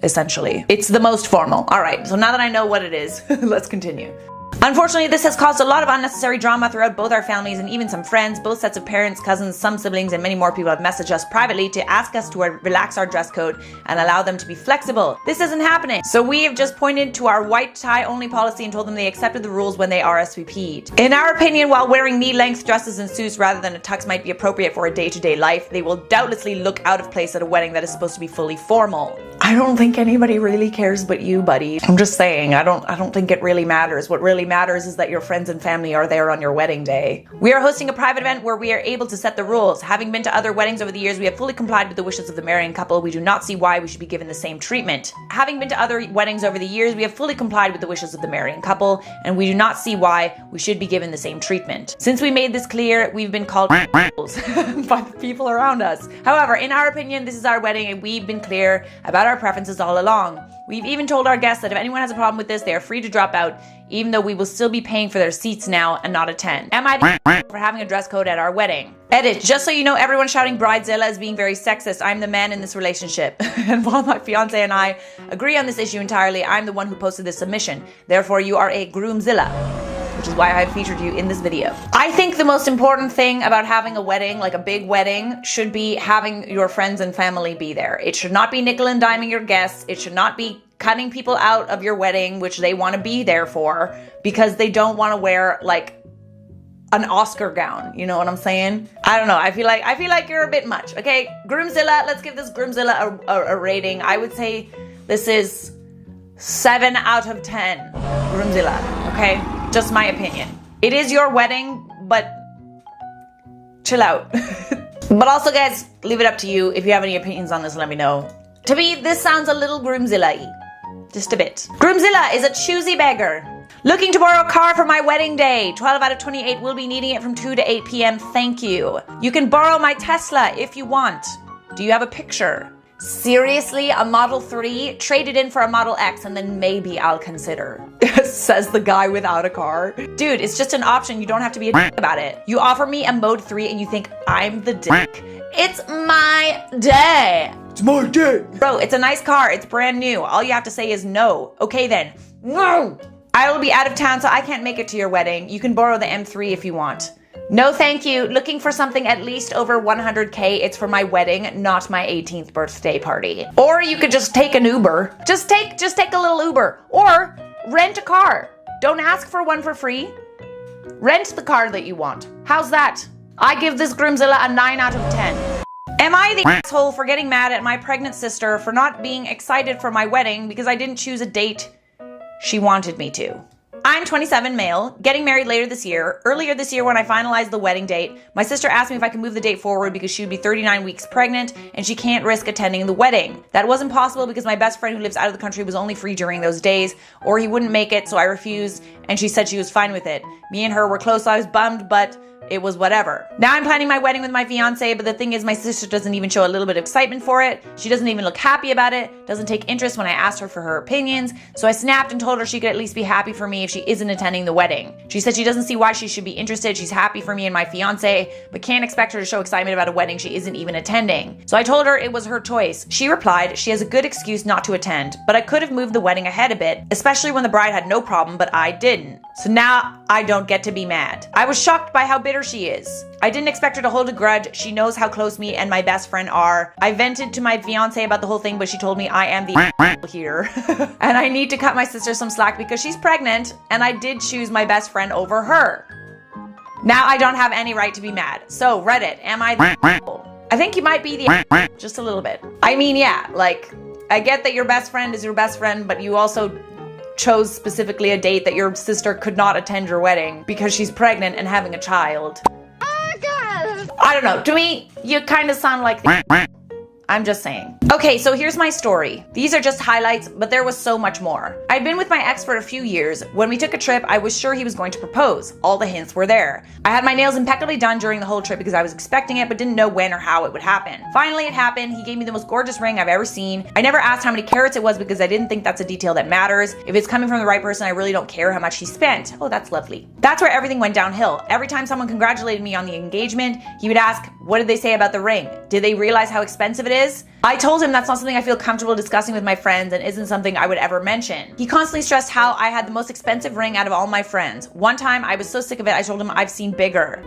essentially. It's the most formal. All right, so now that I know what it is, let's continue. Unfortunately, this has caused a lot of unnecessary drama throughout both our families and even some friends. Both sets of parents, cousins, some siblings, and many more people have messaged us privately to ask us to relax our dress code and allow them to be flexible. This isn't happening. So we have just pointed to our white tie only policy and told them they accepted the rules when they RSVP'd. In our opinion, while wearing knee-length dresses and suits rather than a tux might be appropriate for a day-to-day life, they will doubtlessly look out of place at a wedding that is supposed to be fully formal. I don't think anybody really cares but you, buddy. I'm just saying, I don't think it really matters. What really matters is that your friends and family are there on your wedding day. We are hosting a private event where we are able to set the rules. Having been to other weddings over the years, we have fully complied with the wishes of the marrying couple. We do not see why we should be given the same treatment. Having been to other weddings over the years, we have fully complied with the wishes of the marrying couple, and we do not see why we should be given the same treatment. Since we made this clear, we've been called by the people around us. However, in our opinion, this is our wedding, and we've been clear about our preferences all along. We've even told our guests that if anyone has a problem with this, they are free to drop out, even though we will still be paying for their seats now and not attend. Am I the for having a dress code at our wedding? Edit, just so you know, everyone shouting Bridezilla is being very sexist. I'm the man in this relationship. And while my fiance and I agree on this issue entirely, I'm the one who posted this submission. Therefore, you are a groomzilla, which is why I featured you in this video. I think the most important thing about having a wedding, like a big wedding, should be having your friends and family be there. It should not be nickel and diming your guests. It should not be cutting people out of your wedding, which they want to be there for, because they don't want to wear like an Oscar gown. You know what I'm saying? I don't know. I feel like you're a bit much. Okay, Groomzilla, let's give this Groomzilla a rating. I would say this is 7 out of 10. Groomzilla, okay? Just my opinion. It is your wedding, but chill out. But also, guys, leave it up to you. If you have any opinions on this, let me know. To me, this sounds a little Groomzilla-y. Just a bit. Groomzilla is a choosy beggar. Looking to borrow a car for my wedding day. 12 out of 28 will be needing it from 2 to 8 p.m. Thank you. You can borrow my Tesla if you want. Do you have a picture? Seriously, a Model 3? Trade it in for a Model X and then maybe I'll consider. Says the guy without a car. Dude, it's just an option. You don't have to be a dick about it. You offer me a Mode 3 and you think I'm the dick. It's my day. It's my day. Bro, it's a nice car. It's brand new. All you have to say is no. Okay then. No. I will be out of town, so I can't make it to your wedding. You can borrow the M3 if you want. No, thank you. Looking for something at least over 100K. It's for my wedding, not my 18th birthday party. Or you could just take an Uber. Just take a little Uber. Or rent a car. Don't ask for one for free. Rent the car that you want. How's that? I give this Groomzilla a 9 out of 10. Am I the asshole for getting mad at my pregnant sister for not being excited for my wedding because I didn't choose a date she wanted me to? I'm 27, male, getting married later this year. Earlier this year when I finalized the wedding date, my sister asked me if I could move the date forward because she would be 39 weeks pregnant and she can't risk attending the wedding. That wasn't possible because my best friend who lives out of the country was only free during those days, or he wouldn't make it, so I refused and she said she was fine with it. Me and her were close, so I was bummed, but it was whatever. Now I'm planning my wedding with my fiance, but the thing is my sister doesn't even show a little bit of excitement for it. She doesn't even look happy about it, doesn't take interest when I asked her for her opinions, so I snapped and told her she could at least be happy for me if she isn't attending the wedding. She said she doesn't see why she should be interested. She's happy for me and my fiance, but can't expect her to show excitement about a wedding she isn't even attending. So I told her it was her choice. She replied she has a good excuse not to attend, but I could have moved the wedding ahead a bit, especially when the bride had no problem, but I didn't. So now I don't get to be mad. I was shocked by how bitter she is. I didn't expect her to hold a grudge. She knows how close me and my best friend are. I vented to my fiance about the whole thing, but she told me I am the here. And I need to cut my sister some slack because she's pregnant and I did choose my best friend over her. Now I don't have any right to be mad. So Reddit, am I the I think you might be the just a little bit. I mean, yeah, like I get that your best friend is your best friend, but you also chose specifically a date that your sister could not attend your wedding because she's pregnant and having a child. Oh God. I don't know. To me, you kind of sound like I'm just saying. Okay, so here's my story. These are just highlights, but there was so much more. I'd been with my ex for a few years. When we took a trip, I was sure he was going to propose. All the hints were there. I had my nails impeccably done during the whole trip because I was expecting it, but didn't know when or how it would happen. Finally, it happened. He gave me the most gorgeous ring I've ever seen. I never asked how many carats it was because I didn't think that's a detail that matters. If it's coming from the right person, I really don't care how much he spent. Oh, that's lovely. That's where everything went downhill. Every time someone congratulated me on the engagement, he would ask, What did they say about the ring? Did they realize how expensive it is? I told him that's not something I feel comfortable discussing with my friends and isn't something I would ever mention. He constantly stressed how I had the most expensive ring out of all my friends. One time, I was so sick of it, I told him I've seen bigger.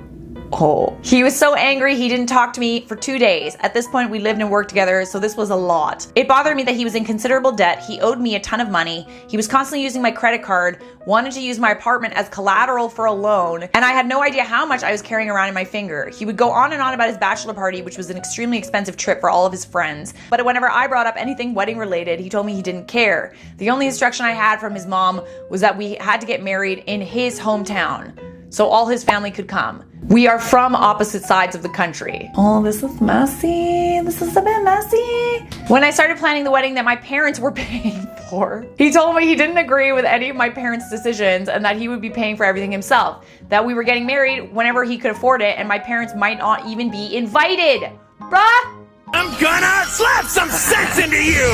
Oh. He was so angry he didn't talk to me for 2 days. At this point, we lived and worked together, so this was a lot. It bothered me that he was in considerable debt. He owed me a ton of money. He was constantly using my credit card, wanted to use my apartment as collateral for a loan, and I had no idea how much I was carrying around in my finger. He would go on and on about his bachelor party, which was an extremely expensive trip for all of his friends. But whenever I brought up anything wedding related, he told me he didn't care. The only instruction I had from his mom was that we had to get married in his hometown, so all his family could come. We are from opposite sides of the country. Oh, this is messy. This is a bit messy. When I started planning the wedding that my parents were paying for, he told me he didn't agree with any of my parents' decisions and that he would be paying for everything himself. That we were getting married whenever he could afford it and my parents might not even be invited. Bruh! I'm gonna slap some sense into you!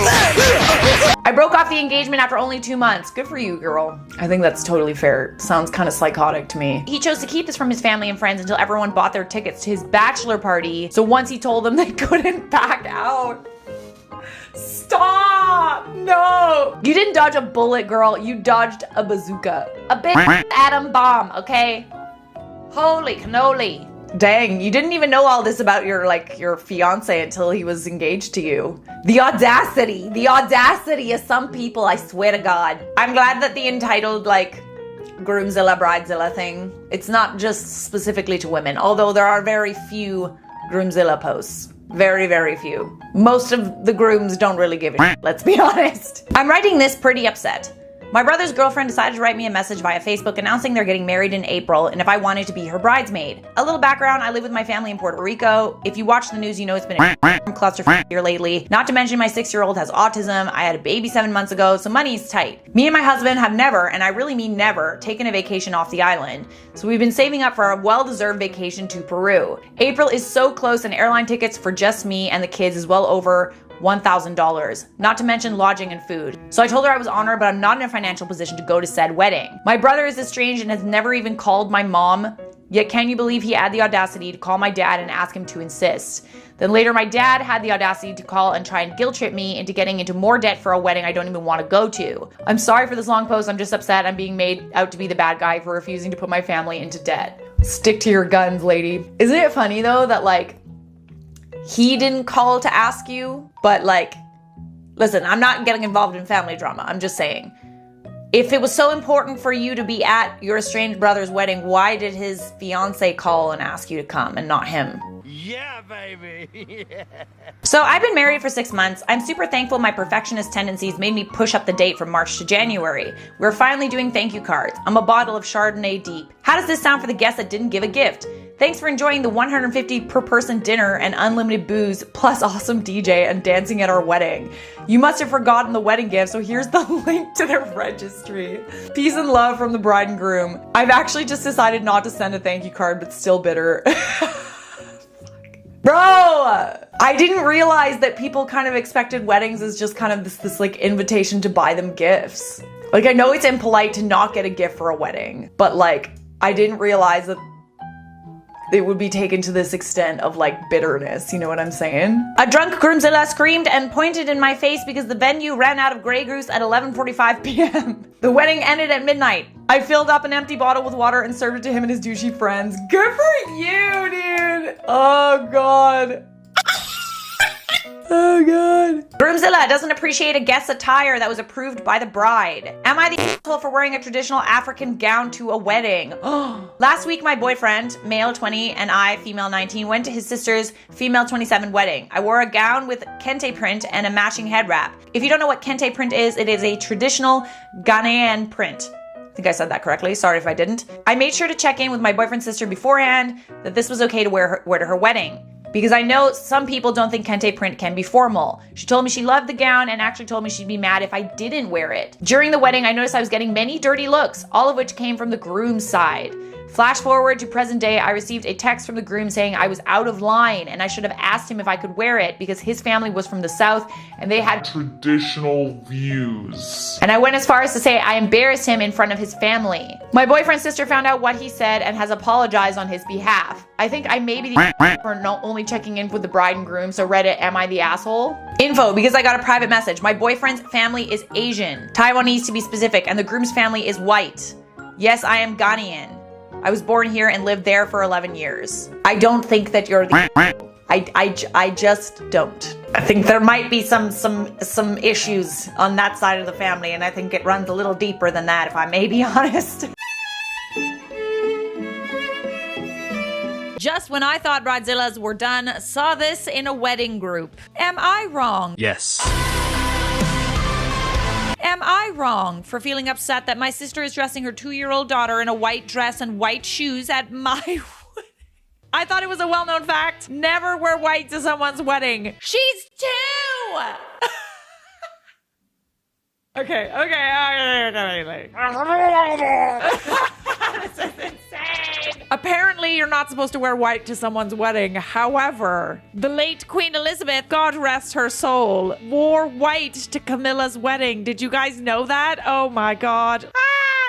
I broke off the engagement after only 2 months. Good for you, girl. I think that's totally fair. Sounds kind of psychotic to me. He chose to keep this from his family and friends until everyone bought their tickets to his bachelor party. So once he told them they couldn't back out. Stop! No! You didn't dodge a bullet, girl. You dodged a bazooka. A big atom bomb, okay? Holy cannoli. Dang, you didn't even know all this about your fiance until he was engaged to you. The audacity of some people, I swear to God. I'm glad that the entitled Groomzilla, Bridezilla thing, it's not just specifically to women, although there are very few Groomzilla posts. Very, very few. Most of the grooms don't really give a shit, let's be honest. I'm writing this pretty upset. My brother's girlfriend decided to write me a message via Facebook announcing they're getting married in April and if I wanted to be her bridesmaid. A little background, I live with my family in Puerto Rico. If you watch the news, you know it's been a clusterfuck here lately. Not to mention my 6-year-old has autism. I had a baby 7 months ago, so money's tight. Me and my husband have never, and I really mean never, taken a vacation off the island. So we've been saving up for a well-deserved vacation to Peru. April is so close and airline tickets for just me and the kids is well over $1,000, not to mention lodging and food. So I told her I was honored, but I'm not in a financial position to go to said wedding. My brother is estranged and has never even called my mom, yet can you believe he had the audacity to call my dad and ask him to insist? Then later my dad had the audacity to call and try and guilt trip me into getting into more debt for a wedding I don't even want to go to. I'm sorry for this long post, I'm just upset I'm being made out to be the bad guy for refusing to put my family into debt. Stick to your guns, lady. Isn't it funny though that he didn't call to ask you, but listen, I'm not getting involved in family drama. I'm just saying, if it was so important for you to be at your estranged brother's wedding, why did his fiance call and ask you to come and not him? Yeah, baby. Yeah. So I've been married for 6 months. I'm super thankful my perfectionist tendencies made me push up the date from March to January. We're finally doing thank you cards. I'm a bottle of Chardonnay deep. How does this sound for the guests that didn't give a gift? Thanks for enjoying the $150 per person dinner and unlimited booze, plus awesome DJ and dancing at our wedding. You must have forgotten the wedding gift, so here's the link to the registry. Peace and love from the bride and groom. I've actually just decided not to send a thank you card, but still bitter. Bro, I didn't realize that people kind of expected weddings as just kind of this invitation to buy them gifts. I know it's impolite to not get a gift for a wedding, but I didn't realize that it would be taken to this extent of bitterness, you know what I'm saying? A drunk groomzilla screamed and pointed in my face because the venue ran out of Grey Goose at 11:45 p.m. The wedding ended at midnight. I filled up an empty bottle with water and served it to him and his douchey friends. Good for you, dude! Oh God. Oh God. Groomzilla doesn't appreciate a guest's attire that was approved by the bride. Am I the asshole for wearing a traditional African gown to a wedding? Last week, my boyfriend, male 20, and I, female 19, went to his sister's female 27 wedding. I wore a gown with kente print and a matching head wrap. If you don't know what kente print is, it is a traditional Ghanaian print. I think I said that correctly. Sorry if I didn't. I made sure to check in with my boyfriend's sister beforehand that this was okay to wear to her wedding. Because I know some people don't think kente print can be formal. She told me she loved the gown and actually told me she'd be mad if I didn't wear it. During the wedding, I noticed I was getting many dirty looks, all of which came from the groom's side. Flash forward to present day, I received a text from the groom saying I was out of line and I should have asked him if I could wear it because his family was from the South and they had traditional views. And I went as far as to say I embarrassed him in front of his family. My boyfriend's sister found out what he said and has apologized on his behalf. I think I may be the for not only checking in with the bride and groom, so Reddit, am I the asshole? Info, because I got a private message. My boyfriend's family is Asian, Taiwanese to be specific, and the groom's family is white. Yes, I am Ghanaian. I was born here and lived there for 11 years. I don't think that you're the I just don't. I think there might be some issues on that side of the family, and I think it runs a little deeper than that, if I may be honest. Just when I thought bridezillas were done, saw this in a wedding group. Am I wrong? Yes. Am I wrong for feeling upset that my sister is dressing her 2-year-old daughter in a white dress and white shoes at my wedding? I thought it was a well-known fact. Never wear white to someone's wedding. She's 2! Okay. This is insane. Apparently, you're not supposed to wear white to someone's wedding. However, the late Queen Elizabeth, God rest her soul, wore white to Camilla's wedding. Did you guys know that? Oh my God.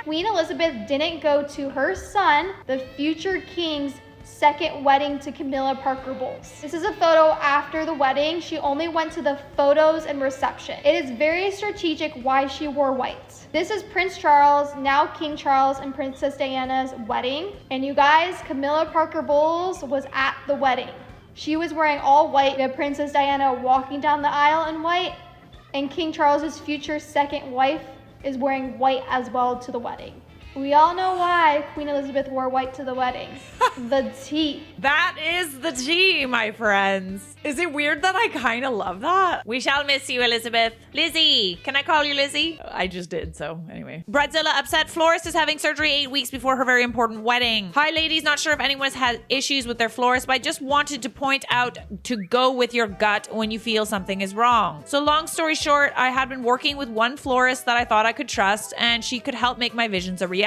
Queen Elizabeth didn't go to her son, the future king's second wedding to Camilla Parker Bowles. This is a photo after the wedding. She only went to the photos and reception. It is very strategic why she wore white. This is Prince Charles, now King Charles, and Princess Diana's wedding. And you guys, Camilla Parker Bowles was at the wedding. She was wearing all white. We have Princess Diana walking down the aisle in white, and King Charles's future second wife is wearing white as well to the wedding. We all know why Queen Elizabeth wore white to the wedding. The tea. That is the tea, my friends. Is it weird that I kind of love that? We shall miss you, Elizabeth. Lizzie. Can I call you Lizzie? I just did, so anyway. Bridezilla upset florist is having surgery 8 weeks before her very important wedding. Hi, ladies. Not sure if anyone has had issues with their florist, but I just wanted to point out to go with your gut when you feel something is wrong. So long story short, I had been working with one florist that I thought I could trust, and she could help make my visions a reality.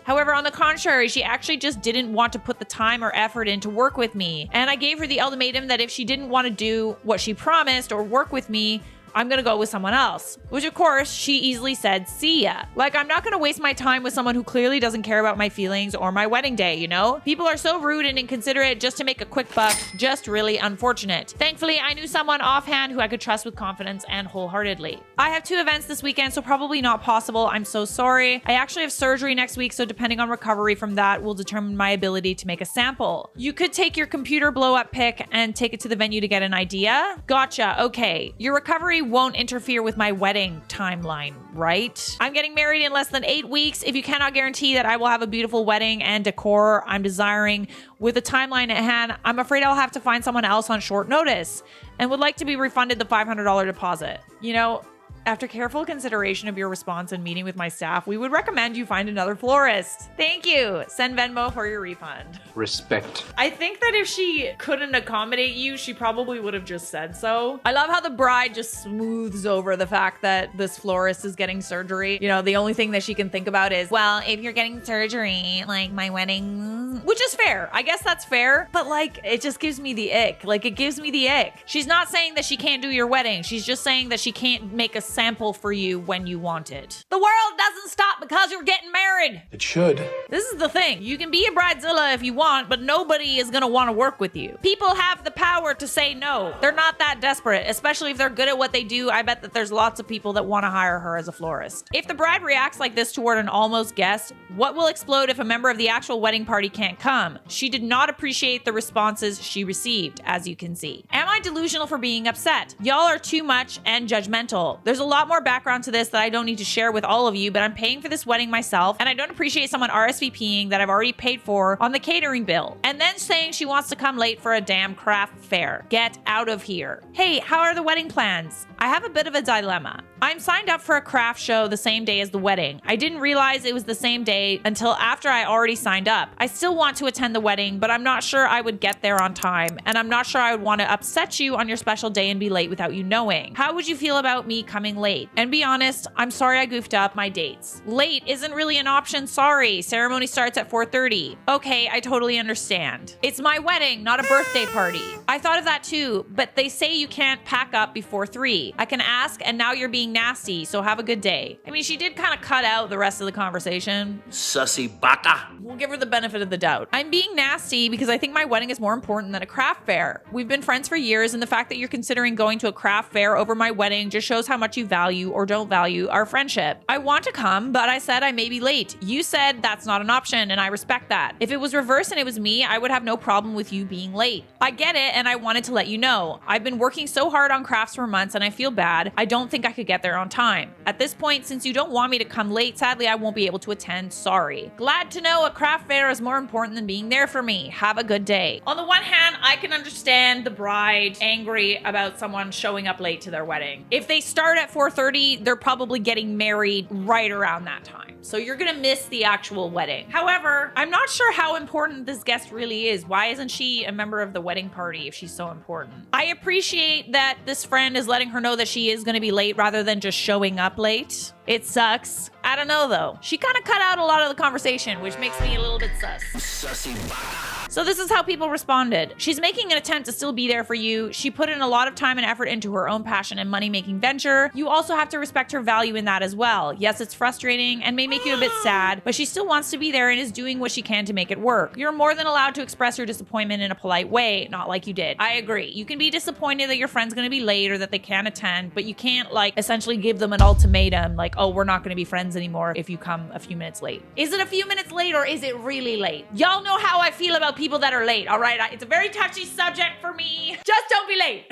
However, on the contrary, she actually just didn't want to put the time or effort in to work with me. And I gave her the ultimatum that if she didn't want to do what she promised or work with me, I'm gonna go with someone else. Which of course, she easily said, see ya. Like, I'm not gonna waste my time with someone who clearly doesn't care about my feelings or my wedding day, you know? People are so rude and inconsiderate just to make a quick buck, just really unfortunate. Thankfully, I knew someone offhand who I could trust with confidence and wholeheartedly. I have 2 events this weekend, so probably not possible. I'm so sorry. I actually have surgery next week, so depending on recovery from that will determine my ability to make a sample. You could take your computer blow-up pic and take it to the venue to get an idea. Gotcha, okay. Your recovery won't interfere with my wedding timeline, right? I'm getting married in less than 8 weeks. If you cannot guarantee that I will have a beautiful wedding and decor I'm desiring with a timeline at hand, I'm afraid I'll have to find someone else on short notice and would like to be refunded the $500 deposit. You know, after careful consideration of your response and meeting with my staff, we would recommend you find another florist. Thank you. Send Venmo for your refund. Respect. I think that if she couldn't accommodate you, she probably would have just said so. I love how the bride just smooths over the fact that this florist is getting surgery. You know, the only thing that she can think about is, well, if you're getting surgery, like my wedding, which is fair. I guess that's fair. But like, it just gives me the ick. Like, it gives me the ick. She's not saying that she can't do your wedding. She's just saying that she can't make a sample for you when you want it. The world doesn't stop because you're getting married. It should. This is the thing. You can be a bridezilla if you want, but nobody is gonna want to work with you. People have the power to say no. They're not that desperate, especially if they're good at what they do. I bet that there's lots of people that want to hire her as a florist. If the bride reacts like this toward an almost guest, what will explode if a member of the actual wedding party can't come? She did not appreciate the responses she received, as you can see. Am I delusional for being upset? Y'all are too much and judgmental. There's a lot more background to this that I don't need to share with all of you, but I'm paying for this wedding myself, and I don't appreciate someone RSVPing that I've already paid for on the catering bill, and then saying she wants to come late for a damn craft fair. Get out of here. Hey, how are the wedding plans? I have a bit of a dilemma. I'm signed up for a craft show the same day as the wedding. I didn't realize it was the same day until after I already signed up. I still want to attend the wedding, but I'm not sure I would get there on time, and I'm not sure I would want to upset you on your special day and be late without you knowing. How would you feel about me coming late? And be honest, I'm sorry I goofed up my dates. Late isn't really an option, sorry. Ceremony starts at 4:30. Okay, I totally understand. It's my wedding, not a birthday party. I thought of that too, but they say you can't pack up before 3. I can ask, and now you're being nasty, so have a good day. I mean, she did kind of cut out the rest of the conversation. Sussy baka. We'll give her the benefit of the doubt. I'm being nasty because I think my wedding is more important than a craft fair. We've been friends for years, and the fact that you're considering going to a craft fair over my wedding just shows how much you value or don't value our friendship. I want to come, but I said I may be late. You said that's not an option, and I respect that. If it was reversed and it was me, I would have no problem with you being late. I get it, and I wanted to let you know. I've been working so hard on crafts for months, and I feel bad. I don't think I could get there on time. At this point, since you don't want me to come late, sadly, I won't be able to attend. Sorry. Glad to know a craft fair is more important than being there for me. Have a good day. On the one hand, I can understand the bride angry about someone showing up late to their wedding. If they start at 4:30, they're probably getting married right around that time. So you're gonna miss the actual wedding. However, I'm not sure how important this guest really is. Why isn't she a member of the wedding party if she's so important? I appreciate that this friend is letting her know that she is gonna be late rather than just showing up late. It sucks. I don't know though. She kind of cut out a lot of the conversation, which makes me a little bit sus. Sussy baka. So this is how people responded. She's making an attempt to still be there for you. She put in a lot of time and effort into her own passion and money-making venture. You also have to respect her value in that as well. Yes, it's frustrating and may make you a bit sad, but she still wants to be there and is doing what she can to make it work. You're more than allowed to express your disappointment in a polite way, not like you did. I agree. You can be disappointed that your friend's gonna be late or that they can't attend, but you can't like essentially give them an ultimatum like, oh, we're not gonna be friends anymore if you come a few minutes late. Is it a few minutes late or is it really late? Y'all know how I feel about people that are late, all right? It's a very touchy subject for me. Just don't be late.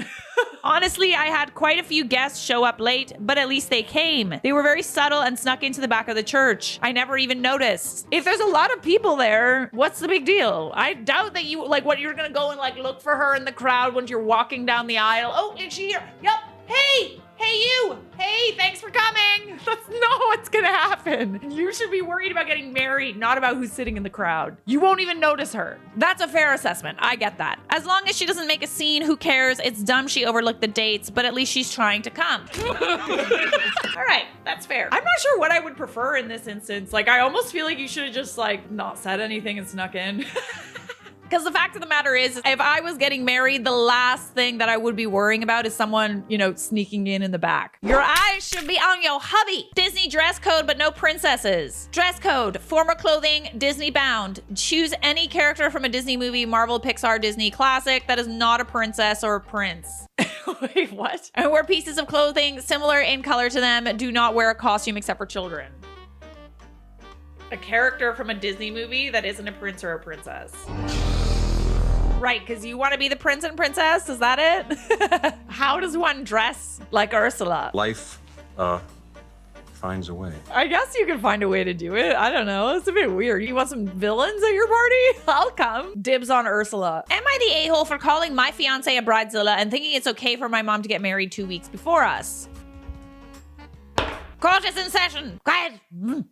Honestly, I had quite a few guests show up late, but at least they came. They were very subtle and snuck into the back of the church. I never even noticed. If there's a lot of people there, what's the big deal? I doubt that you, like, what, you're gonna go and, like, look for her in the crowd when you're walking down the aisle. Oh, is she here? Yep. Hey! Hey, you! Hey, thanks for coming! That's not what's gonna happen. You should be worried about getting married, not about who's sitting in the crowd. You won't even notice her. That's a fair assessment. I get that. As long as she doesn't make a scene, who cares? It's dumb she overlooked the dates, but at least she's trying to come. All right, that's fair. I'm not sure what I would prefer in this instance. Like, I almost feel like you should have just, like, not said anything and snuck in. Because the fact of the matter is, if I was getting married, the last thing that I would be worrying about is someone, you know, sneaking in the back. Your eyes should be on your hubby. Disney dress code, but no princesses. Dress code, formal clothing, Disney bound. Choose any character from a Disney movie, Marvel, Pixar, Disney classic that is not a princess or a prince. Wait, what? And wear pieces of clothing similar in color to them. Do not wear a costume except for children. A character from a Disney movie that isn't a prince or a princess. Right, because you want to be the prince and princess? Is that it? How does one dress like Ursula? Life, finds a way. I guess you can find a way to do it. I don't know. It's a bit weird. You want some villains at your party? I'll come. Dibs on Ursula. Am I the a-hole for calling my fiance a bridezilla and thinking it's okay for my mom to get married 2 weeks before us? Court is in session. Quiet.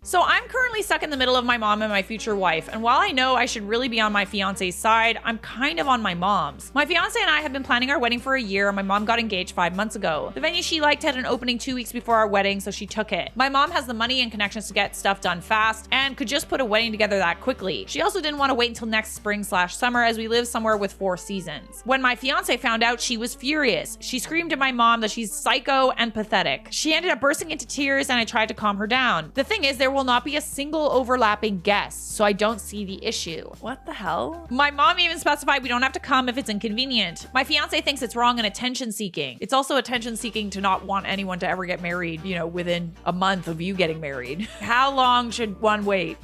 So I'm currently stuck in the middle of my mom and my future wife, and while I know I should really be on my fiance's side, I'm kind of on my mom's. My fiance and I have been planning our wedding for a year, and my mom got engaged 5 months ago. The venue she liked had an opening 2 weeks before our wedding, so she took it. My mom has the money and connections to get stuff done fast, and could just put a wedding together that quickly. She also didn't want to wait until next spring/summer, as we live somewhere with 4 seasons. When my fiance found out, she was furious. She screamed at my mom that she's psycho and pathetic. She ended up bursting into tears, and I tried to calm her down. The thing is, there will not be a single overlapping guest, so I don't see the issue. What the hell? My mom even specified we don't have to come if it's inconvenient. My fiance thinks it's wrong and attention seeking. It's also attention seeking to not want anyone to ever get married, you know, within a month of you getting married. How long should one wait?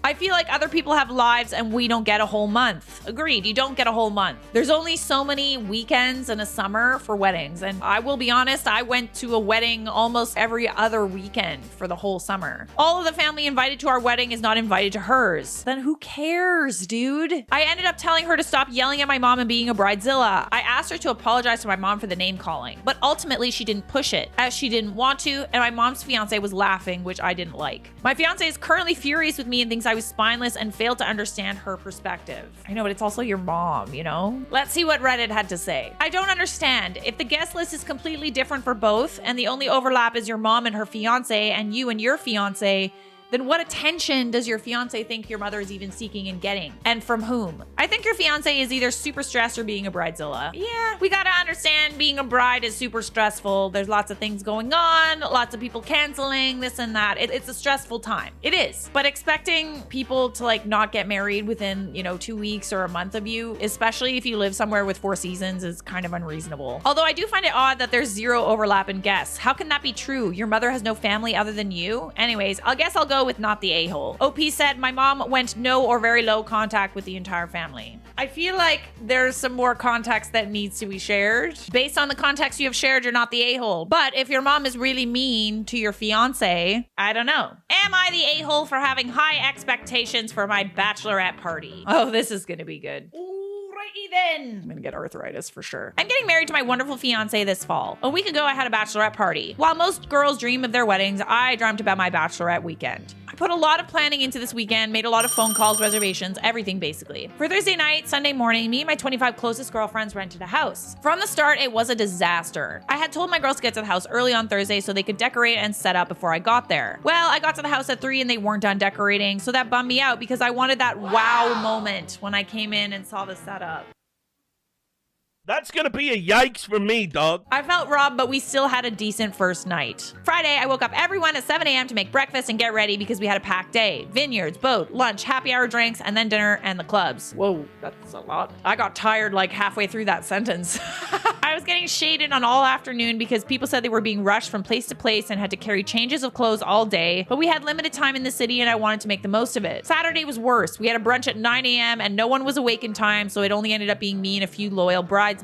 I feel like other people have lives and we don't get a whole month. Agreed, you don't get a whole month. There's only so many weekends in a summer for weddings, and I will be honest, I went to a wedding almost every other weekend for the whole summer. All of the family invited to our wedding is not invited to hers. Then who cares, dude? I ended up telling her to stop yelling at my mom and being a bridezilla. I asked her to apologize to my mom for the name calling, but ultimately she didn't push it, as she didn't want to, and my mom's fiance was laughing, which I didn't like. My fiance is currently furious with me and thinks I was spineless and failed to understand her perspective. I know, but it's also your mom, you know? Let's see what Reddit had to say. I don't understand. If the guest list is completely different for both, and the only overlap is your mom and her fiance, and you and your fiance, then what attention does your fiance think your mother is even seeking and getting? And from whom? I think your fiance is either super stressed or being a bridezilla. Yeah, we gotta understand being a bride is super stressful. There's lots of things going on, lots of people canceling, this and that. It's a stressful time. It is. But expecting people to like not get married within, 2 weeks or a month of you, especially if you live somewhere with 4 seasons, is kind of unreasonable. Although I do find it odd that there's zero overlap in guests. How can that be true? Your mother has no family other than you? Anyways, I guess I'll go with not the a-hole. OP said my mom went no or very low contact with the entire family. I feel like there's some more context that needs to be shared. Based on the context you have shared, you're not the a-hole. But if your mom is really mean to your fiance, I don't know. Am I the a-hole for having high expectations for my bachelorette party? Oh, this is gonna be good. Then I'm gonna get arthritis for sure. I'm getting married to my wonderful fiance this fall. A week ago, I had a bachelorette party. While most girls dream of their weddings, I dreamt about my bachelorette weekend. I put a lot of planning into this weekend, made a lot of phone calls, reservations, everything basically. For Thursday night, Sunday morning, me and my 25 closest girlfriends rented a house. From the start, it was a disaster. I had told my girls to get to the house early on Thursday so they could decorate and set up before I got there. Well, I got to the house at 3 and they weren't done decorating, so that bummed me out because I wanted that wow moment when I came in and saw the setup. That's gonna be a yikes for me, dog. I felt robbed, but we still had a decent first night. Friday, I woke up everyone at 7 a.m. to make breakfast and get ready because we had a packed day. Vineyards, boat, lunch, happy hour drinks, and then dinner and the clubs. Whoa, that's a lot. I got tired like halfway through that sentence. I was getting shaded on all afternoon because people said they were being rushed from place to place and had to carry changes of clothes all day, but we had limited time in the city and I wanted to make the most of it. Saturday was worse. We had a brunch at 9 a.m. and no one was awake in time, so it only ended up being me and a few loyal bridesmaids.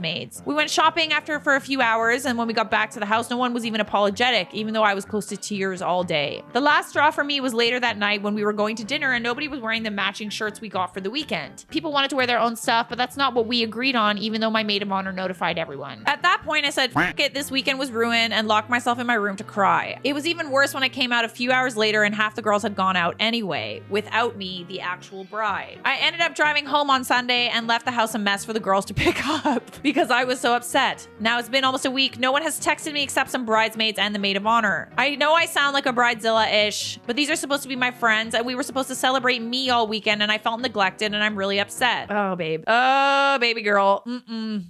We went shopping for a few hours, and when we got back to the house, no one was even apologetic, even though I was close to tears all day. The last straw for me was later that night when we were going to dinner and nobody was wearing the matching shirts we got for the weekend. People wanted to wear their own stuff, but that's not what we agreed on, even though my maid of honor notified everyone. At that point, I said, "F it, this weekend was ruined," and locked myself in my room to cry. It was even worse when I came out a few hours later and half the girls had gone out anyway, without me, the actual bride. I ended up driving home on Sunday and left the house a mess for the girls to pick up because I was so upset. Now it's been almost a week. No one has texted me except some bridesmaids and the maid of honor. I know I sound like a bridezilla-ish, but these are supposed to be my friends and we were supposed to celebrate me all weekend and I felt neglected and I'm really upset. Oh, babe. Oh, baby girl.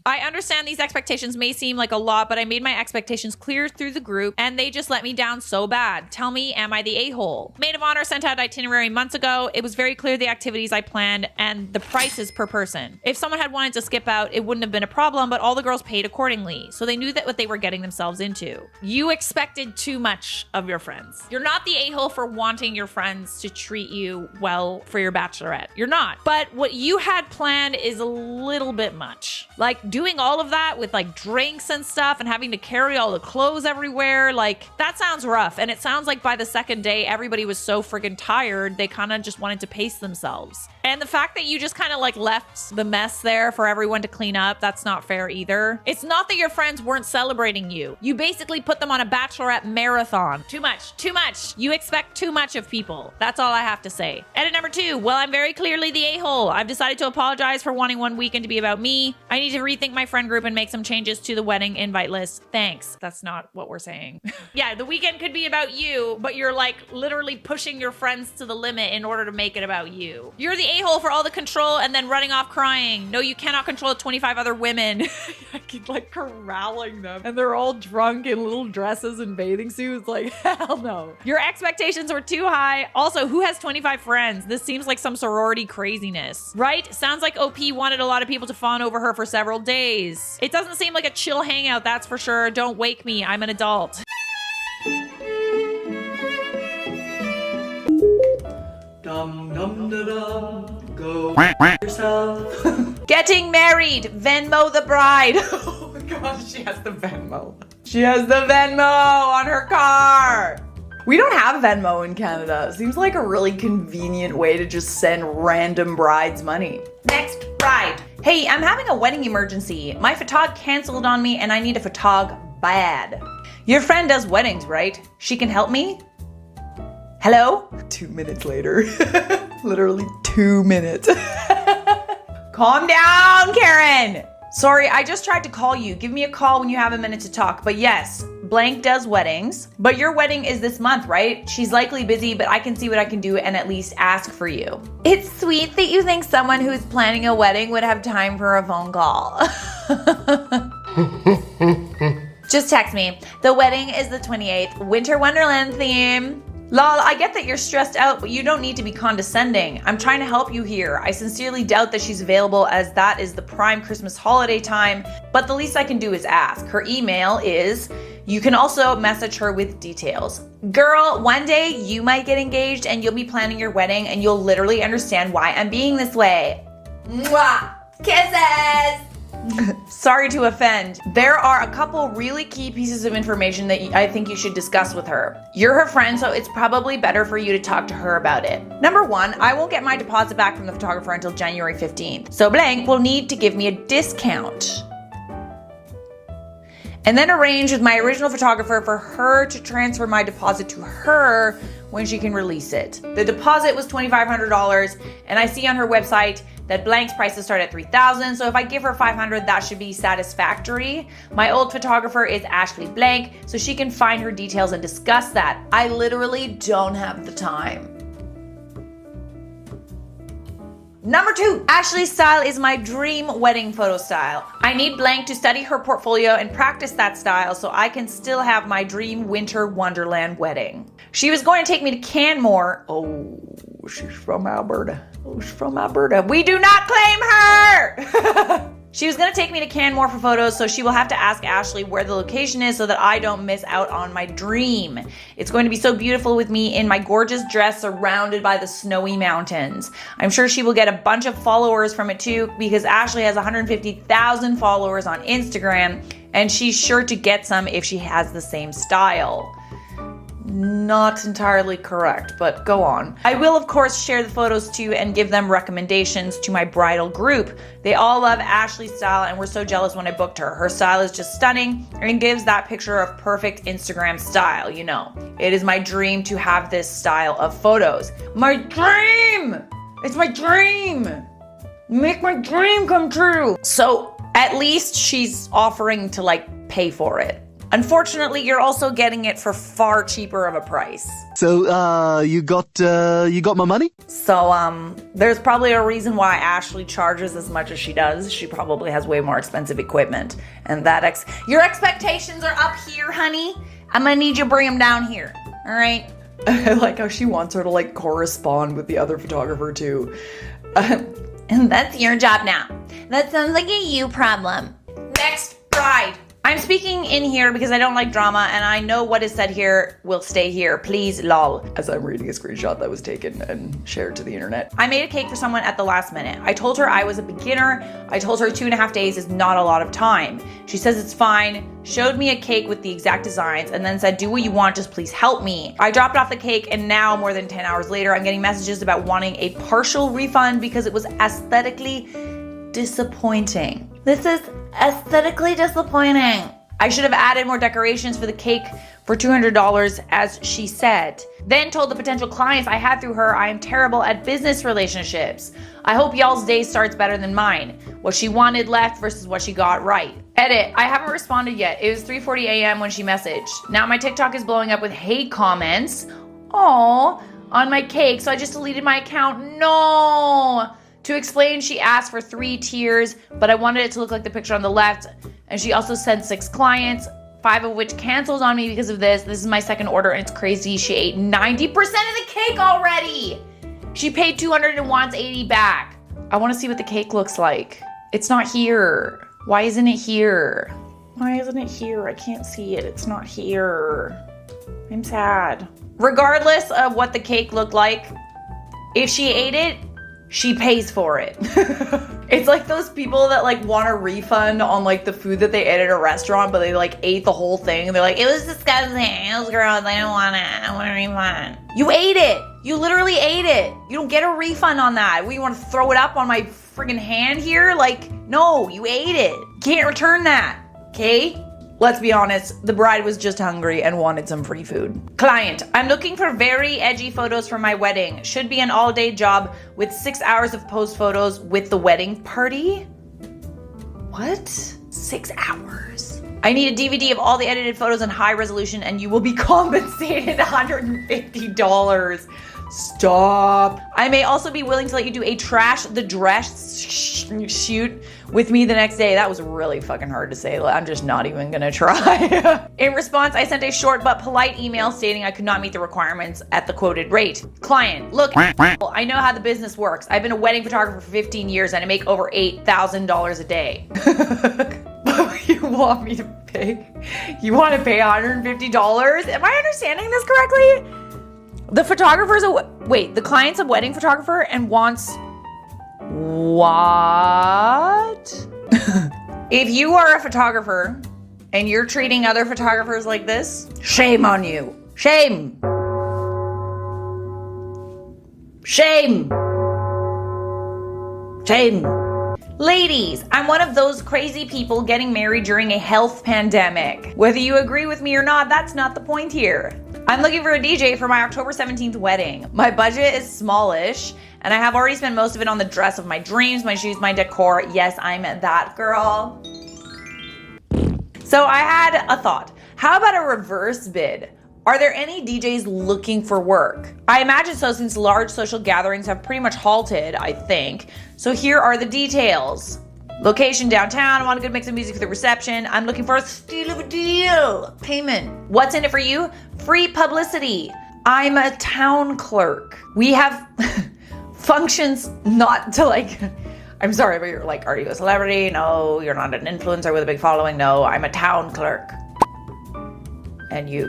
I understand these expectations may seem like a lot, but I made my expectations clear through the group and they just let me down so bad. Tell me, am I the a-hole? Maid of honor sent out itinerary months ago. It was very clear the activities I planned and the prices per person. If someone had wanted to skip out, it wouldn't have been a problem, but all the girls paid accordingly, so they knew that what they were getting themselves into. You expected too much of your friends. You're not the a-hole for wanting your friends to treat you well for your bachelorette. You're not. But what you had planned is a little bit much. Like doing all of that with like drinks and stuff and having to carry all the clothes everywhere, like that sounds rough. And it sounds like by the second day, everybody was so friggin' tired, they kind of just wanted to pace themselves. And the fact that you just kind of like left the mess there for everyone to clean up, that's not fair either. It's not that your friends weren't celebrating you. You basically put them on a bachelorette marathon. Too much, too much. You expect too much of people. That's all I have to say. Edit number 2. Well, I'm very clearly the a-hole. I've decided to apologize for wanting one weekend to be about me. I need to rethink my friend group and make some changes to the wedding invite list. Thanks. That's not what we're saying. Yeah, the weekend could be about you, but you're like literally pushing your friends to the limit in order to make it about you. You're the a-hole for all the control and then running off crying. No, you cannot control 25 other women. I keep like corralling them and they're all drunk in little dresses and bathing suits. Like, hell no. Your expectations were too high. Also, who has 25 friends? This seems like some sorority craziness, right? Sounds like OP wanted a lot of people to fawn over her for several days. It doesn't seem like a chill hangout, that's for sure. Don't wake me, I'm an adult. Dum dum da dum, go yourself. Getting married, Venmo the bride. Oh my gosh, she has the Venmo. She has the Venmo on her car. We don't have Venmo in Canada. It seems like a really convenient way to just send random brides money. Next bride. Hey, I'm having a wedding emergency. My photog canceled on me and I need a photog bad. Your friend does weddings, right? She can help me? Hello? 2 minutes later. Literally 2 minutes. Calm down, Karen. Sorry, I just tried to call you. Give me a call when you have a minute to talk. But yes, blank does weddings. But your wedding is this month, right? She's likely busy, but I can see what I can do and at least ask for you. It's sweet that you think someone who's planning a wedding would have time for a phone call. Just text me. The wedding is the 28th. Winter Wonderland theme. Lol, I get that you're stressed out, but you don't need to be condescending. I'm trying to help you here. I sincerely doubt that she's available as that is the prime Christmas holiday time, but the least I can do is ask. Her email is, you can also message her with details. Girl, one day you might get engaged and you'll be planning your wedding and you'll literally understand why I'm being this way. Mwah! Kisses! Sorry to offend. There are a couple really key pieces of information that I think you should discuss with her. You're her friend, so it's probably better for you to talk to her about it. Number one, I won't get my deposit back from the photographer until January 15th. So blank will need to give me a discount. And then arrange with my original photographer for her to transfer my deposit to her when she can release it. The deposit was $2,500 and I see on her website that blank's prices start at $3,000. So if I give her $500, that should be satisfactory. My old photographer is Ashley Blank, so she can find her details and discuss that. I literally don't have the time. Number two, Ashley's style is my dream wedding photo style. I need Blank to study her portfolio and practice that style so I can still have my dream winter wonderland wedding. She was going to take me to Canmore. Oh, she's from Alberta. Oh, she's from Alberta. We do not claim her! She was gonna take me to Canmore for photos, so she will have to ask Ashley where the location is so that I don't miss out on my dream. It's going to be so beautiful with me in my gorgeous dress surrounded by the snowy mountains. I'm sure she will get a bunch of followers from it too, because Ashley has 150,000 followers on Instagram, and she's sure to get some if she has the same style. Not entirely correct, but go on. I will, of course, share the photos too and give them recommendations to my bridal group. They all love Ashley's style and were so jealous when I booked her. Her style is just stunning and gives that picture of perfect Instagram style, you know. It is my dream to have this style of photos. My dream! It's my dream! Make my dream come true! So, at least she's offering to, pay for it. Unfortunately, you're also getting it for far cheaper of a price. So, you got my money? So, there's probably a reason why Ashley charges as much as she does. She probably has way more expensive equipment. And that your expectations are up here, honey. I'm gonna need you to bring them down here. All right? I like how she wants her to, correspond with the other photographer, too. And that's your job now. That sounds like a you problem. Next bride. I'm speaking in here because I don't like drama and I know what is said here will stay here. Please, lol. As I'm reading a screenshot that was taken and shared to the internet. I made a cake for someone at the last minute. I told her I was a beginner. I told her 2.5 days is not a lot of time. She says it's fine, showed me a cake with the exact designs, and then said, do what you want, just please help me. I dropped off the cake and now, more than 10 hours later, I'm getting messages about wanting a partial refund because it was aesthetically disappointing. This is aesthetically disappointing. I should have added more decorations for the cake for $200, as she said. Then told the potential clients I had through her I am terrible at business relationships. I hope y'all's day starts better than mine. What she wanted left versus what she got right. Edit, I haven't responded yet. It was 3:40 a.m. when she messaged. Now my TikTok is blowing up with hate comments. Aww, on my cake, so I just deleted my account. No! To explain, she asked for 3 tiers, but I wanted it to look like the picture on the left. And she also sent 6 clients, 5 of which canceled on me because of this. This is my second order and it's crazy. She ate 90% of the cake already. She paid $200 and wants $80 back. I want to see what the cake looks like. It's not here. Why isn't it here? Why isn't it here? I can't see it. It's not here. I'm sad. Regardless of what the cake looked like, if she ate it, she pays for it. It's like those people that like want a refund on like the food that they ate at a restaurant, but they like ate the whole thing and they're like, it was disgusting, it was gross, I don't want it, I want a refund. You ate it. You literally ate it. You don't get a refund on that. You want to throw it up on my friggin' hand here? Like, no, you ate it. Can't return that, okay? Let's be honest, the bride was just hungry and wanted some free food. Client, I'm looking for very edgy photos for my wedding. Should be an all-day job with 6 hours of post photos with the wedding party. What? 6 hours? I need a DVD of all the edited photos in high resolution and you will be compensated $150. Stop. I may also be willing to let you do a trash the dress shoot with me the next day. That was really fucking hard to say. I'm just not even gonna try. In response, I sent a short but polite email stating I could not meet the requirements at the quoted rate. Client, look, I know how the business works. I've been a wedding photographer for 15 years and I make over $8,000 a day. You want me to pay? You want to pay $150? Am I understanding this correctly? The photographer's the client's a wedding photographer and wants what? If you are a photographer and you're treating other photographers like this, shame on you. Shame. Shame. Shame. Ladies, I'm one of those crazy people getting married during a health pandemic. Whether you agree with me or not, that's not the point here. I'm looking for a DJ for my October 17th wedding. My budget is smallish, and I have already spent most of it on the dress of my dreams, my shoes, my decor. Yes, I'm that girl. So I had a thought. How about a reverse bid? Are there any DJs looking for work? I imagine so, since large social gatherings have pretty much halted, I think. So here are the details. Location downtown. I want a good mix of music for the reception. I'm looking for a steal of a deal. Payment. What's in it for you? Free publicity. I'm a town clerk. We have functions not to like, I'm sorry, but you're like, are you a celebrity? No, you're not an influencer with a big following. No, I'm a town clerk. And you're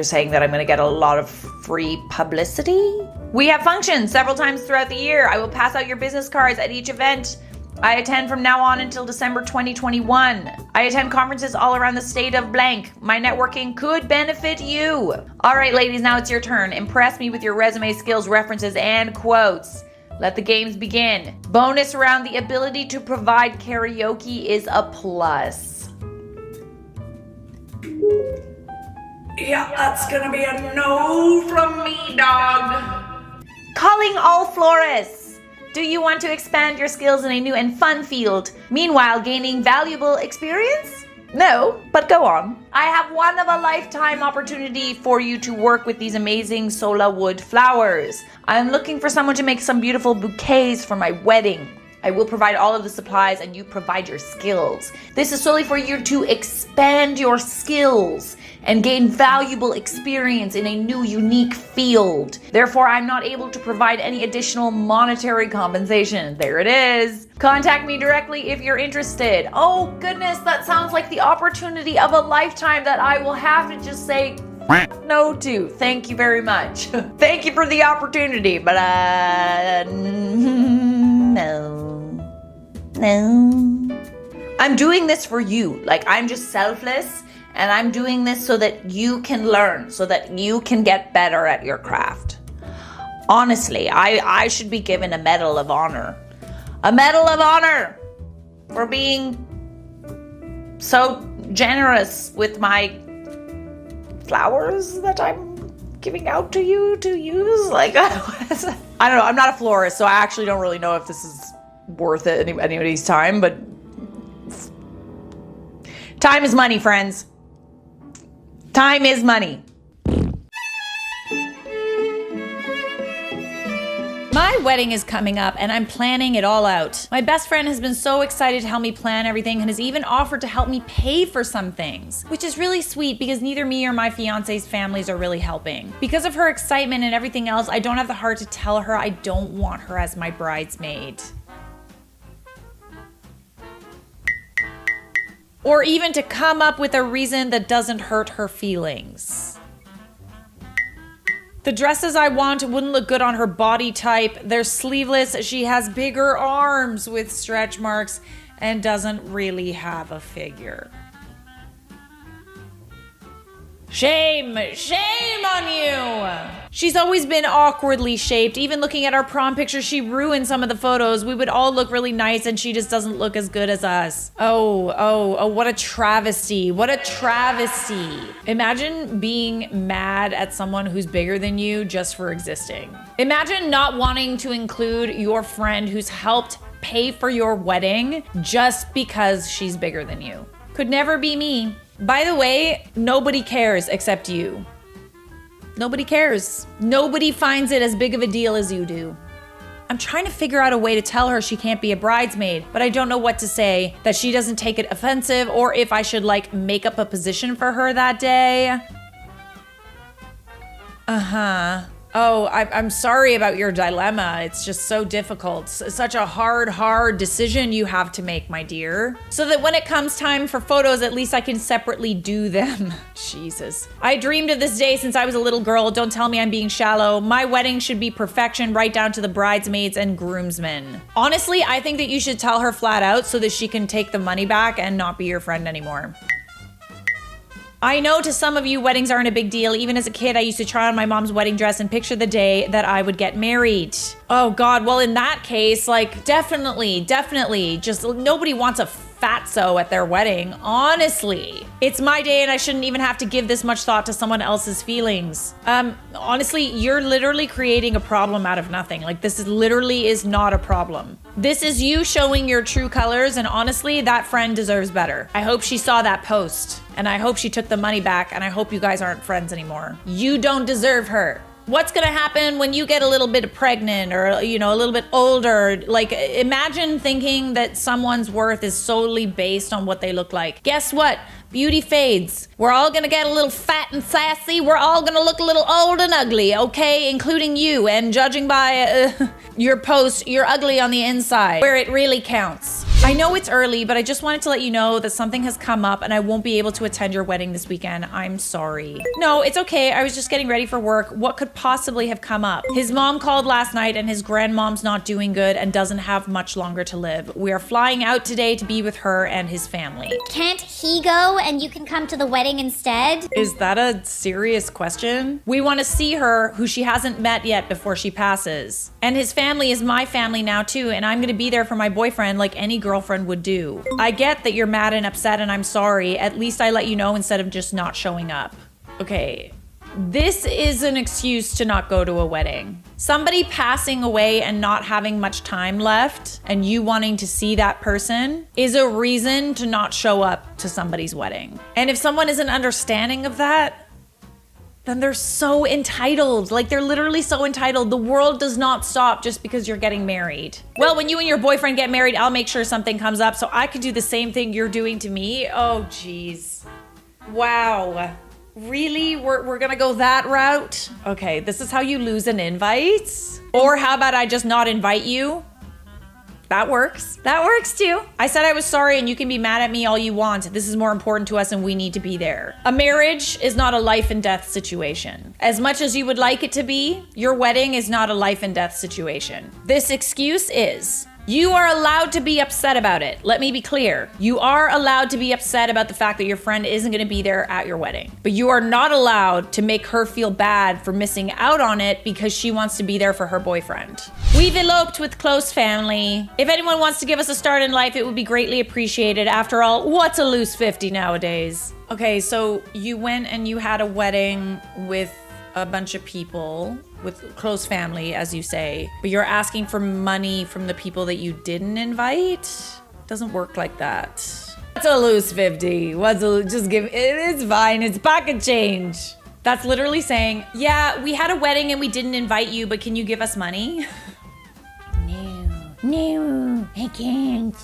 saying that I'm going to get a lot of free publicity? We have functions several times throughout the year. I will pass out your business cards at each event I attend from now on until December 2021. I attend conferences all around the state of blank. My networking could benefit you. All right, ladies, now it's your turn. Impress me with your resume, skills, references, and quotes. Let the games begin. Bonus round, the ability to provide karaoke is a plus. Yeah, that's gonna be a no from me, dog. Calling all florists. Do you want to expand your skills in a new and fun field, meanwhile gaining valuable experience? No, but go on. I have one of a lifetime opportunity for you to work with these amazing Sola wood flowers. I'm looking for someone to make some beautiful bouquets for my wedding. I will provide all of the supplies and you provide your skills. This is solely for you to expand your skills and gain valuable experience in a new, unique field. Therefore, I'm not able to provide any additional monetary compensation. There it is. Contact me directly if you're interested. Oh goodness, that sounds like the opportunity of a lifetime that I will have to just say no to. Thank you very much. Thank you for the opportunity, but no. I'm doing this for you. Like, I'm just selfless. And I'm doing this so that you can learn, so that you can get better at your craft. Honestly, I should be given a medal of honor. A medal of honor for being so generous with my flowers that I'm giving out to you to use. Like, I don't know. I'm not a florist, so I actually don't really know if this is worth it, anybody's time, but time is money, friends. Time is money. My wedding is coming up and I'm planning it all out. My best friend has been so excited to help me plan everything and has even offered to help me pay for some things, which is really sweet because neither me or my fiance's families are really helping. Because of her excitement and everything else, I don't have the heart to tell her I don't want her as my bridesmaid. Or even to come up with a reason that doesn't hurt her feelings. The dresses I want wouldn't look good on her body type. They're sleeveless. She has bigger arms with stretch marks and doesn't really have a figure. Shame! Shame on you! She's always been awkwardly shaped. Even looking at our prom picture, she ruined some of the photos. We would all look really nice and she just doesn't look as good as us. Oh, what a travesty. What a travesty. Imagine being mad at someone who's bigger than you just for existing. Imagine not wanting to include your friend who's helped pay for your wedding just because she's bigger than you. Could never be me. By the way, nobody cares except you. Nobody cares. Nobody finds it as big of a deal as you do. I'm trying to figure out a way to tell her she can't be a bridesmaid, but I don't know what to say, that she doesn't take it offensive, or if I should like make up a position for her that day. Oh, I'm sorry about your dilemma. It's just so difficult. Such a hard decision you have to make, my dear. So that when it comes time for photos, at least I can separately do them. Jesus. I dreamed of this day since I was a little girl. Don't tell me I'm being shallow. My wedding should be perfection, right down to the bridesmaids and groomsmen. Honestly, I think that you should tell her flat out so that she can take the money back and not be your friend anymore. I know to some of you, weddings aren't a big deal. Even as a kid, I used to try on my mom's wedding dress and picture the day that I would get married. Oh God, well in that case, like definitely, just nobody wants a fatso at their wedding, honestly. It's my day and I shouldn't even have to give this much thought to someone else's feelings. Honestly, you're literally creating a problem out of nothing. Like this is literally not a problem. This is you showing your true colors, and honestly, that friend deserves better. I hope she saw that post, and I hope she took the money back, and I hope you guys aren't friends anymore. You don't deserve her. What's gonna happen when you get a little bit pregnant or, you know, a little bit older? Like, imagine thinking that someone's worth is solely based on what they look like. Guess what? Beauty fades. We're all gonna get a little fat and sassy. We're all gonna look a little old and ugly, okay? Including you. And judging by your post, you're ugly on the inside, where it really counts. I know it's early, but I just wanted to let you know that something has come up and I won't be able to attend your wedding this weekend. I'm sorry. No, it's okay. I was just getting ready for work. What could possibly have come up? His mom called last night and his grandmom's not doing good and doesn't have much longer to live. We are flying out today to be with her and his family. Can't he go and you can come to the wedding instead? Is that a serious question? We want to see her, who she hasn't met yet, before she passes. And his family is my family now too, and I'm gonna be there for my boyfriend like any girlfriend would do. I get that you're mad and upset and I'm sorry. At least I let you know instead of just not showing up. Okay, this is an excuse to not go to a wedding. Somebody passing away and not having much time left and you wanting to see that person is a reason to not show up to somebody's wedding. And if someone isn't understanding of that, then they're so entitled. Like, they're literally so entitled. The world does not stop just because you're getting married. Well, when you and your boyfriend get married, I'll make sure something comes up so I could do the same thing you're doing to me. Oh, geez. Wow. Really? We're gonna go that route? Okay, this is how you lose an invite? Or how about I just not invite you? That works. That works too. I said I was sorry and you can be mad at me all you want. This is more important to us and we need to be there. A marriage is not a life and death situation. As much as you would like it to be, your wedding is not a life and death situation. This excuse is. You are allowed to be upset about it. Let me be clear. You are allowed to be upset about the fact that your friend isn't gonna be there at your wedding. But you are not allowed to make her feel bad for missing out on it because she wants to be there for her boyfriend. We've eloped with close family. If anyone wants to give us a start in life, it would be greatly appreciated. After all, what's a loose 50 nowadays? Okay, so you went and you had a wedding with a bunch of people, with close family, as you say, but you're asking for money from the people that you didn't invite? Doesn't work like that. What's a loose 50? Just give, it's fine, it's pocket change. That's literally saying, yeah, we had a wedding and we didn't invite you, but can you give us money? No, I can't.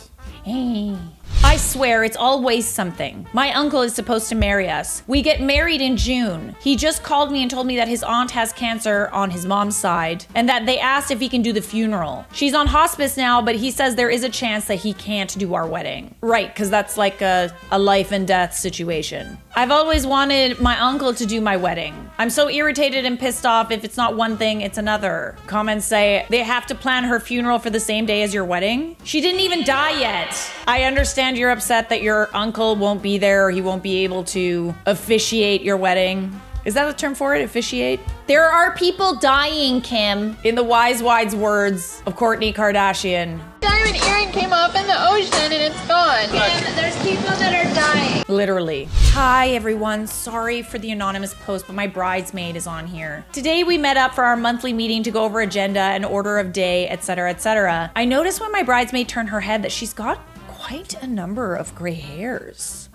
Hey. I swear it's always something. My uncle is supposed to marry us. We get married in June. He just called me and told me that his aunt has cancer on his mom's side and that they asked if he can do the funeral. She's on hospice now, but he says there is a chance that he can't do our wedding. Right, because that's like a life and death situation. I've always wanted my uncle to do my wedding. I'm so irritated and pissed off. If it's not one thing, it's another. Comments say they have to plan her funeral for the same day as your wedding. She didn't even die yet. I understand you're upset that your uncle won't be there or he won't be able to officiate your wedding. Is that the term for it? Officiate? There are people dying, Kim. In the wise words of Kourtney Kardashian. Diamond earring came off in the ocean and it's gone. Kim, there's people that are dying. Literally. Hi everyone, sorry for the anonymous post, but my bridesmaid is on here. Today we met up for our monthly meeting to go over agenda and order of day, etc., etc. I noticed when my bridesmaid turned her head that she's got quite a number of gray hairs.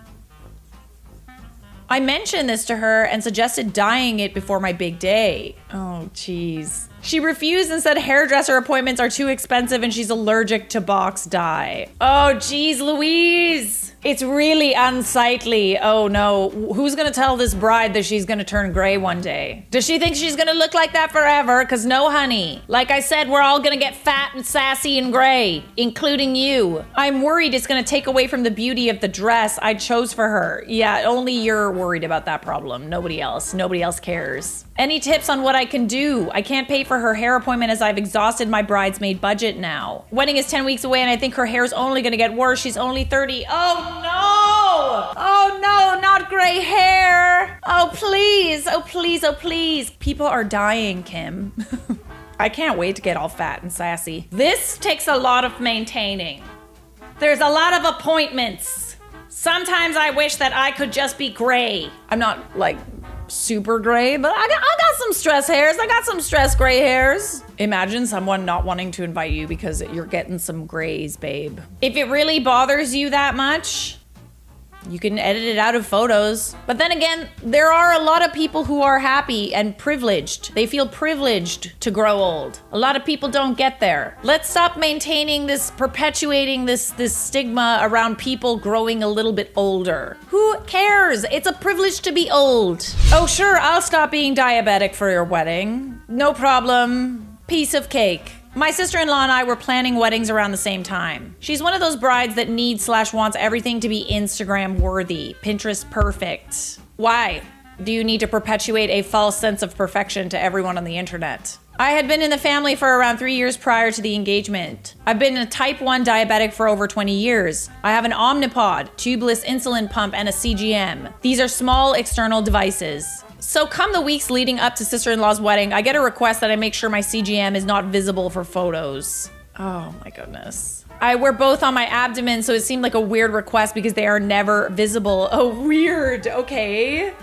I mentioned this to her and suggested dyeing it before my big day. Oh, jeez. She refused and said hairdresser appointments are too expensive and she's allergic to box dye. Oh, jeez, Louise. It's really unsightly. Oh no, who's gonna tell this bride that she's gonna turn gray one day? Does she think she's gonna look like that forever? Cause no, honey. Like I said, we're all gonna get fat and sassy and gray, including you. I'm worried it's gonna take away from the beauty of the dress I chose for her. Yeah, only you're worried about that problem. Nobody else. Nobody else cares. Any tips on what I can do? I can't pay for her hair appointment as I've exhausted my bridesmaid budget now. Wedding is 10 weeks away and I think her hair is only gonna get worse. She's only 30. Oh no! Oh no, not gray hair! Oh please, oh please, oh please. People are dying, Kim. I can't wait to get all fat and sassy. This takes a lot of maintaining. There's a lot of appointments. Sometimes I wish that I could just be gray. I'm not like super gray, but I got some stress hairs. I got some stress gray hairs. Imagine someone not wanting to invite you because you're getting some grays, babe. If it really bothers you that much, you can edit it out of photos. But then again, there are a lot of people who are happy and privileged. They feel privileged to grow old. A lot of people don't get there. Let's stop maintaining this, perpetuating this stigma around people growing a little bit older. Who cares? It's a privilege to be old. Oh sure, I'll stop being diabetic for your wedding. No problem. Piece of cake. My sister-in-law and I were planning weddings around the same time. She's one of those brides that needs/wants everything to be Instagram worthy, Pinterest perfect. Why do you need to perpetuate a false sense of perfection to everyone on the internet? I had been in the family for around 3 years prior to the engagement. I've been a type 1 diabetic for over 20 years. I have an Omnipod, tubeless insulin pump, and a CGM. These are small external devices. So come the weeks leading up to sister-in-law's wedding, I get a request that I make sure my CGM is not visible for photos. Oh my goodness. I wear both on my abdomen, so it seemed like a weird request because they are never visible. Oh, weird. Okay.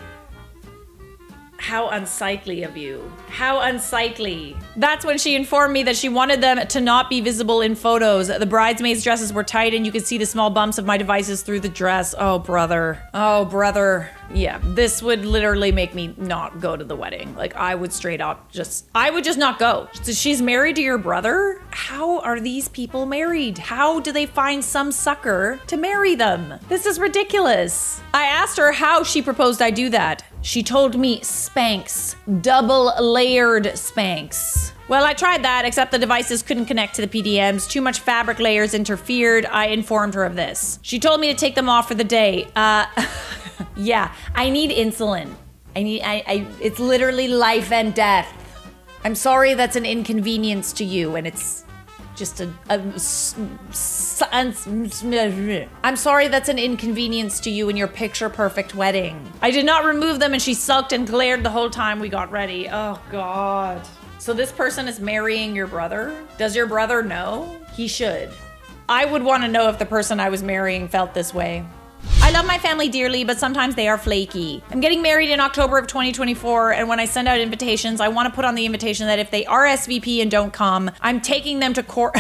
How unsightly of you. How unsightly. That's when she informed me that she wanted them to not be visible in photos. The bridesmaids' dresses were tight and you could see the small bumps of my devices through the dress. Oh, brother. Oh, brother. Yeah, this would literally make me not go to the wedding. Like, I would straight up I would just not go. So she's married to your brother? How are these people married? How do they find some sucker to marry them? This is ridiculous. I asked her how she proposed I do that. She told me Spanx, double layered Spanx. Well, I tried that, except the devices couldn't connect to the PDMs. Too much fabric layers interfered. I informed her of this. She told me to take them off for the day. Yeah, I need insulin. It's literally life and death. I'm sorry that's an inconvenience to you, and it's just I'm sorry that's an inconvenience to you in your picture perfect wedding. I did not remove them and she sulked and glared the whole time we got ready. Oh God. So this person is marrying your brother? Does your brother know? He should. I would want to know if the person I was marrying felt this way. I love my family dearly, but sometimes they are flaky. I'm getting married in October of 2024, and when I send out invitations, I want to put on the invitation that if they RSVP and don't come, I'm taking them to court.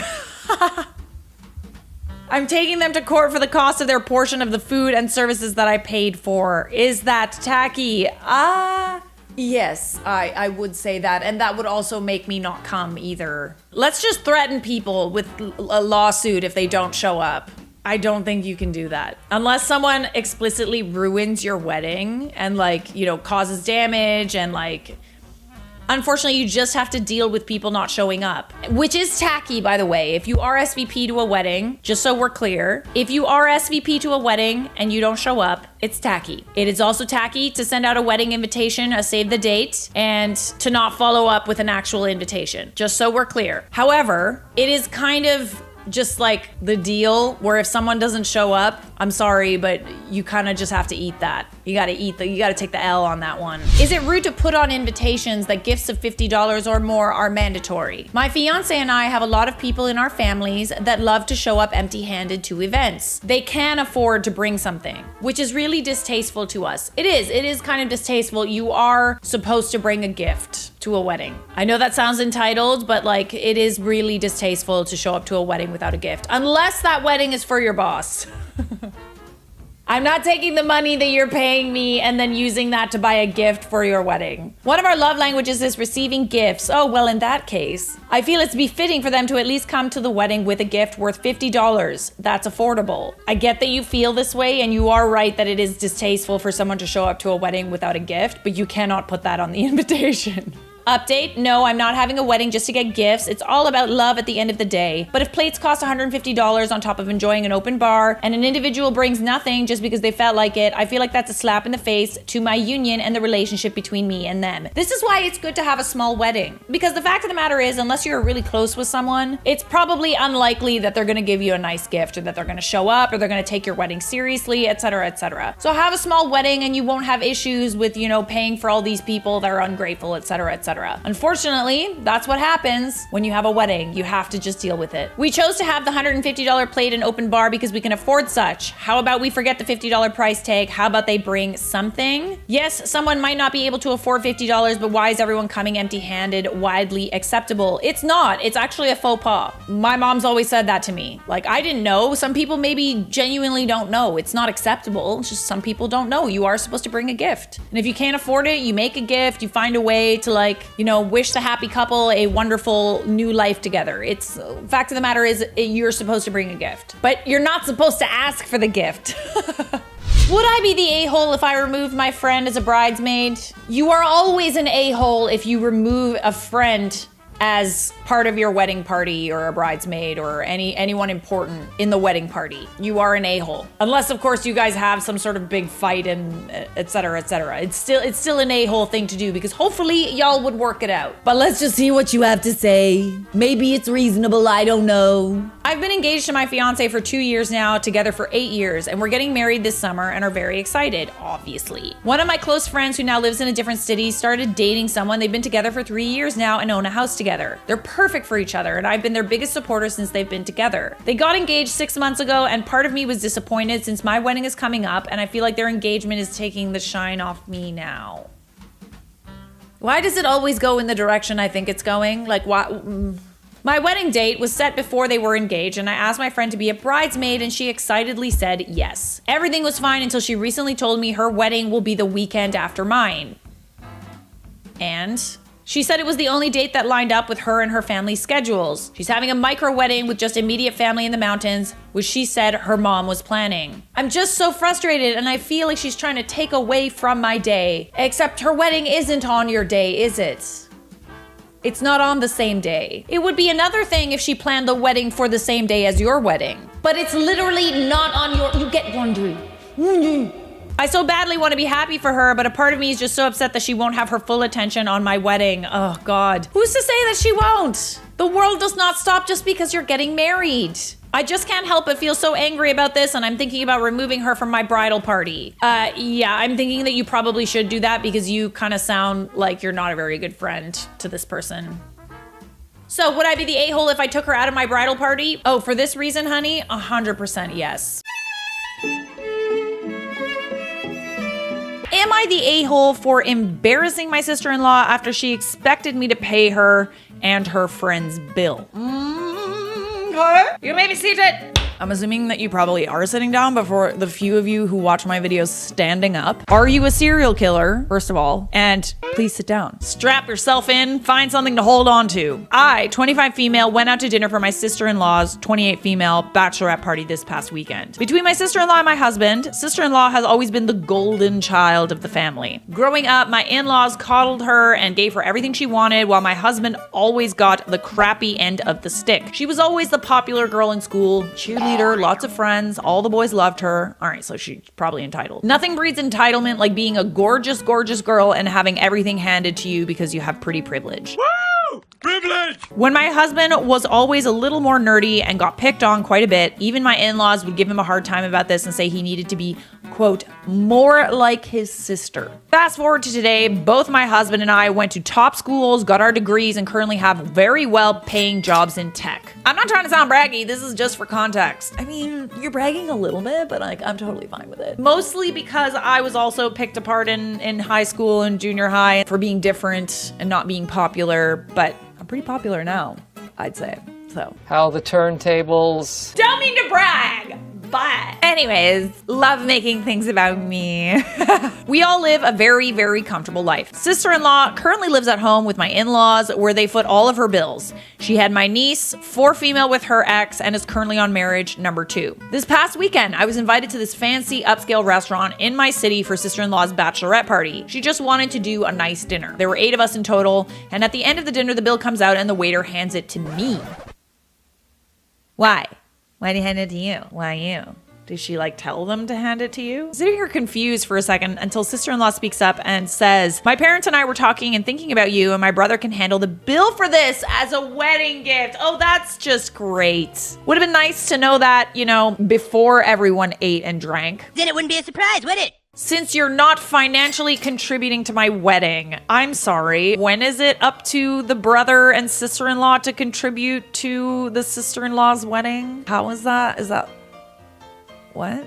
I'm taking them to court for the cost of their portion of the food and services that I paid for. Is that tacky? Yes, I would say that, and that would also make me not come either. Let's just threaten people with a lawsuit if they don't show up. I don't think you can do that. Unless someone explicitly ruins your wedding and, like, you know, causes damage and, like, Unfortunately, you just have to deal with people not showing up, which is tacky, by the way. If you RSVP to a wedding, just so we're clear, if you RSVP to a wedding and you don't show up, it's tacky. It is also tacky to send out a wedding invitation, a save the date, and to not follow up with an actual invitation, just so we're clear. However, it is kind of just like the deal where if someone doesn't show up, I'm sorry, but you kind of just have to eat that. You gotta take the L on that one. Is it rude to put on invitations that gifts of $50 or more are mandatory? My fiance and I have a lot of people in our families that love to show up empty-handed to events. They can afford to bring something, which is really distasteful to us. It is kind of distasteful. You are supposed to bring a gift to a wedding. I know that sounds entitled, but like it is really distasteful to show up to a wedding without a gift, unless that wedding is for your boss. I'm not taking the money that you're paying me and then using that to buy a gift for your wedding. One of our love languages is receiving gifts. Oh, well, in that case, I feel it's befitting for them to at least come to the wedding with a gift worth $50. That's affordable. I get that you feel this way, and you are right that it is distasteful for someone to show up to a wedding without a gift, but you cannot put that on the invitation. Update, no, I'm not having a wedding just to get gifts. It's all about love at the end of the day. But if plates cost $150 on top of enjoying an open bar, and an individual brings nothing just because they felt like it, I feel like that's a slap in the face to my union and the relationship between me and them. This is why it's good to have a small wedding. Because the fact of the matter is, unless you're really close with someone, it's probably unlikely that they're gonna give you a nice gift, or that they're gonna show up, or they're gonna take your wedding seriously, etc., etc. So have a small wedding and you won't have issues with, paying for all these people that are ungrateful, etc., etc. Unfortunately, that's what happens when you have a wedding. You have to just deal with it. We chose to have the $150 plate and open bar because we can afford such. How about we forget the $50 price tag? How about they bring something? Yes, someone might not be able to afford $50, but why is everyone coming empty-handed widely acceptable? It's not. It's actually a faux pas. My mom's always said that to me. Like, I didn't know. Some people maybe genuinely don't know. It's not acceptable. It's just some people don't know. You are supposed to bring a gift. And if you can't afford it, you make a gift. You find a way to wish the happy couple a wonderful new life together. It's fact of the matter is you're supposed to bring a gift, but you're not supposed to ask for the gift. Would I be the a-hole if I removed my friend as a bridesmaid? You are always an a-hole if you remove a friend as part of your wedding party, or a bridesmaid, or anyone important in the wedding party. You are an a-hole. Unless, of course, you guys have some sort of big fight and etc., etc. It's still an a-hole thing to do, because hopefully y'all would work it out. But let's just see what you have to say. Maybe it's reasonable, I don't know. I've been engaged to my fiance for 2 years now, together for 8 years, and we're getting married this summer and are very excited, obviously. One of my close friends who now lives in a different city started dating someone. They've been together for 3 years now and own a house together. They're perfect for each other, and I've been their biggest supporter since they've been together. They got engaged 6 months ago, and part of me was disappointed since my wedding is coming up, and I feel like their engagement is taking the shine off me now. Why does it always go in the direction I think it's going? Like, why? My wedding date was set before they were engaged, and I asked my friend to be a bridesmaid, and she excitedly said yes. Everything was fine until she recently told me her wedding will be the weekend after mine. And she said it was the only date that lined up with her and her family's schedules. She's having a micro wedding with just immediate family in the mountains, which she said her mom was planning. I'm just so frustrated, and I feel like she's trying to take away from my day. Except her wedding isn't on your day, is it? It's not on the same day. It would be another thing if she planned the wedding for the same day as your wedding. But it's literally not on your... You get wondering. I so badly want to be happy for her, but a part of me is just so upset that she won't have her full attention on my wedding. Oh, God. Who's to say that she won't? The world does not stop just because you're getting married. I just can't help but feel so angry about this, and I'm thinking about removing her from my bridal party. Yeah, I'm thinking that you probably should do that because you kind of sound like you're not a very good friend to this person. So, would I be the a-hole if I took her out of my bridal party? Oh, for this reason, honey? 100% yes. Am I the a-hole for embarrassing my sister-in-law after she expected me to pay her and her friend's bill? You may be seated. I'm assuming that you probably are sitting down, but for the few of you who watch my videos standing up, are you a serial killer, first of all? And please sit down. Strap yourself in, find something to hold on to. I, 25 female, went out to dinner for my sister-in-law's 28 female bachelorette party this past weekend. Between my sister-in-law and my husband, sister-in-law has always been the golden child of the family. Growing up, my in-laws coddled her and gave her everything she wanted, while my husband always got the crappy end of the stick. She was always the popular girl in school, cheerleader, lots of friends, all the boys loved her. All right, so she's probably entitled. Nothing breeds entitlement like being a gorgeous, gorgeous girl and having everything handed to you because you have pretty privilege. Woo! Privilege! When my husband was always a little more nerdy and got picked on quite a bit, even my in-laws would give him a hard time about this and say he needed to be, quote, more like his sister. Fast forward to today, both my husband and I went to top schools, got our degrees, and currently have very well-paying jobs in tech. I'm not trying to sound braggy, this is just for context. I mean, you're bragging a little bit, but like, I'm totally fine with it. Mostly because I was also picked apart in high school and junior high for being different and not being popular, but I'm pretty popular now, I'd say. So. How the turntables. Don't mean to brag, but anyways, love making things about me. We all live a very, very comfortable life. Sister-in-law currently lives at home with my in-laws where they foot all of her bills. She had my niece, 4 female with her ex, and is currently on marriage number 2. This past weekend, I was invited to this fancy upscale restaurant in my city for sister-in-law's bachelorette party. She just wanted to do a nice dinner. There were 8 of us in total, and at the end of the dinner, the bill comes out and the waiter hands it to me. Why? Why did he hand it to you? Why you? Did she like tell them to hand it to you? Sitting here confused for a second until sister-in-law speaks up and says, my parents and I were talking and thinking about you and my brother can handle the bill for this as a wedding gift. Oh, that's just great. Would have been nice to know that, you know, before everyone ate and drank. Then it wouldn't be a surprise, would it? Since you're not financially contributing to my wedding, I'm sorry. When is it up to the brother and sister-in-law to contribute to the sister-in-law's wedding? How is that? Is that... What?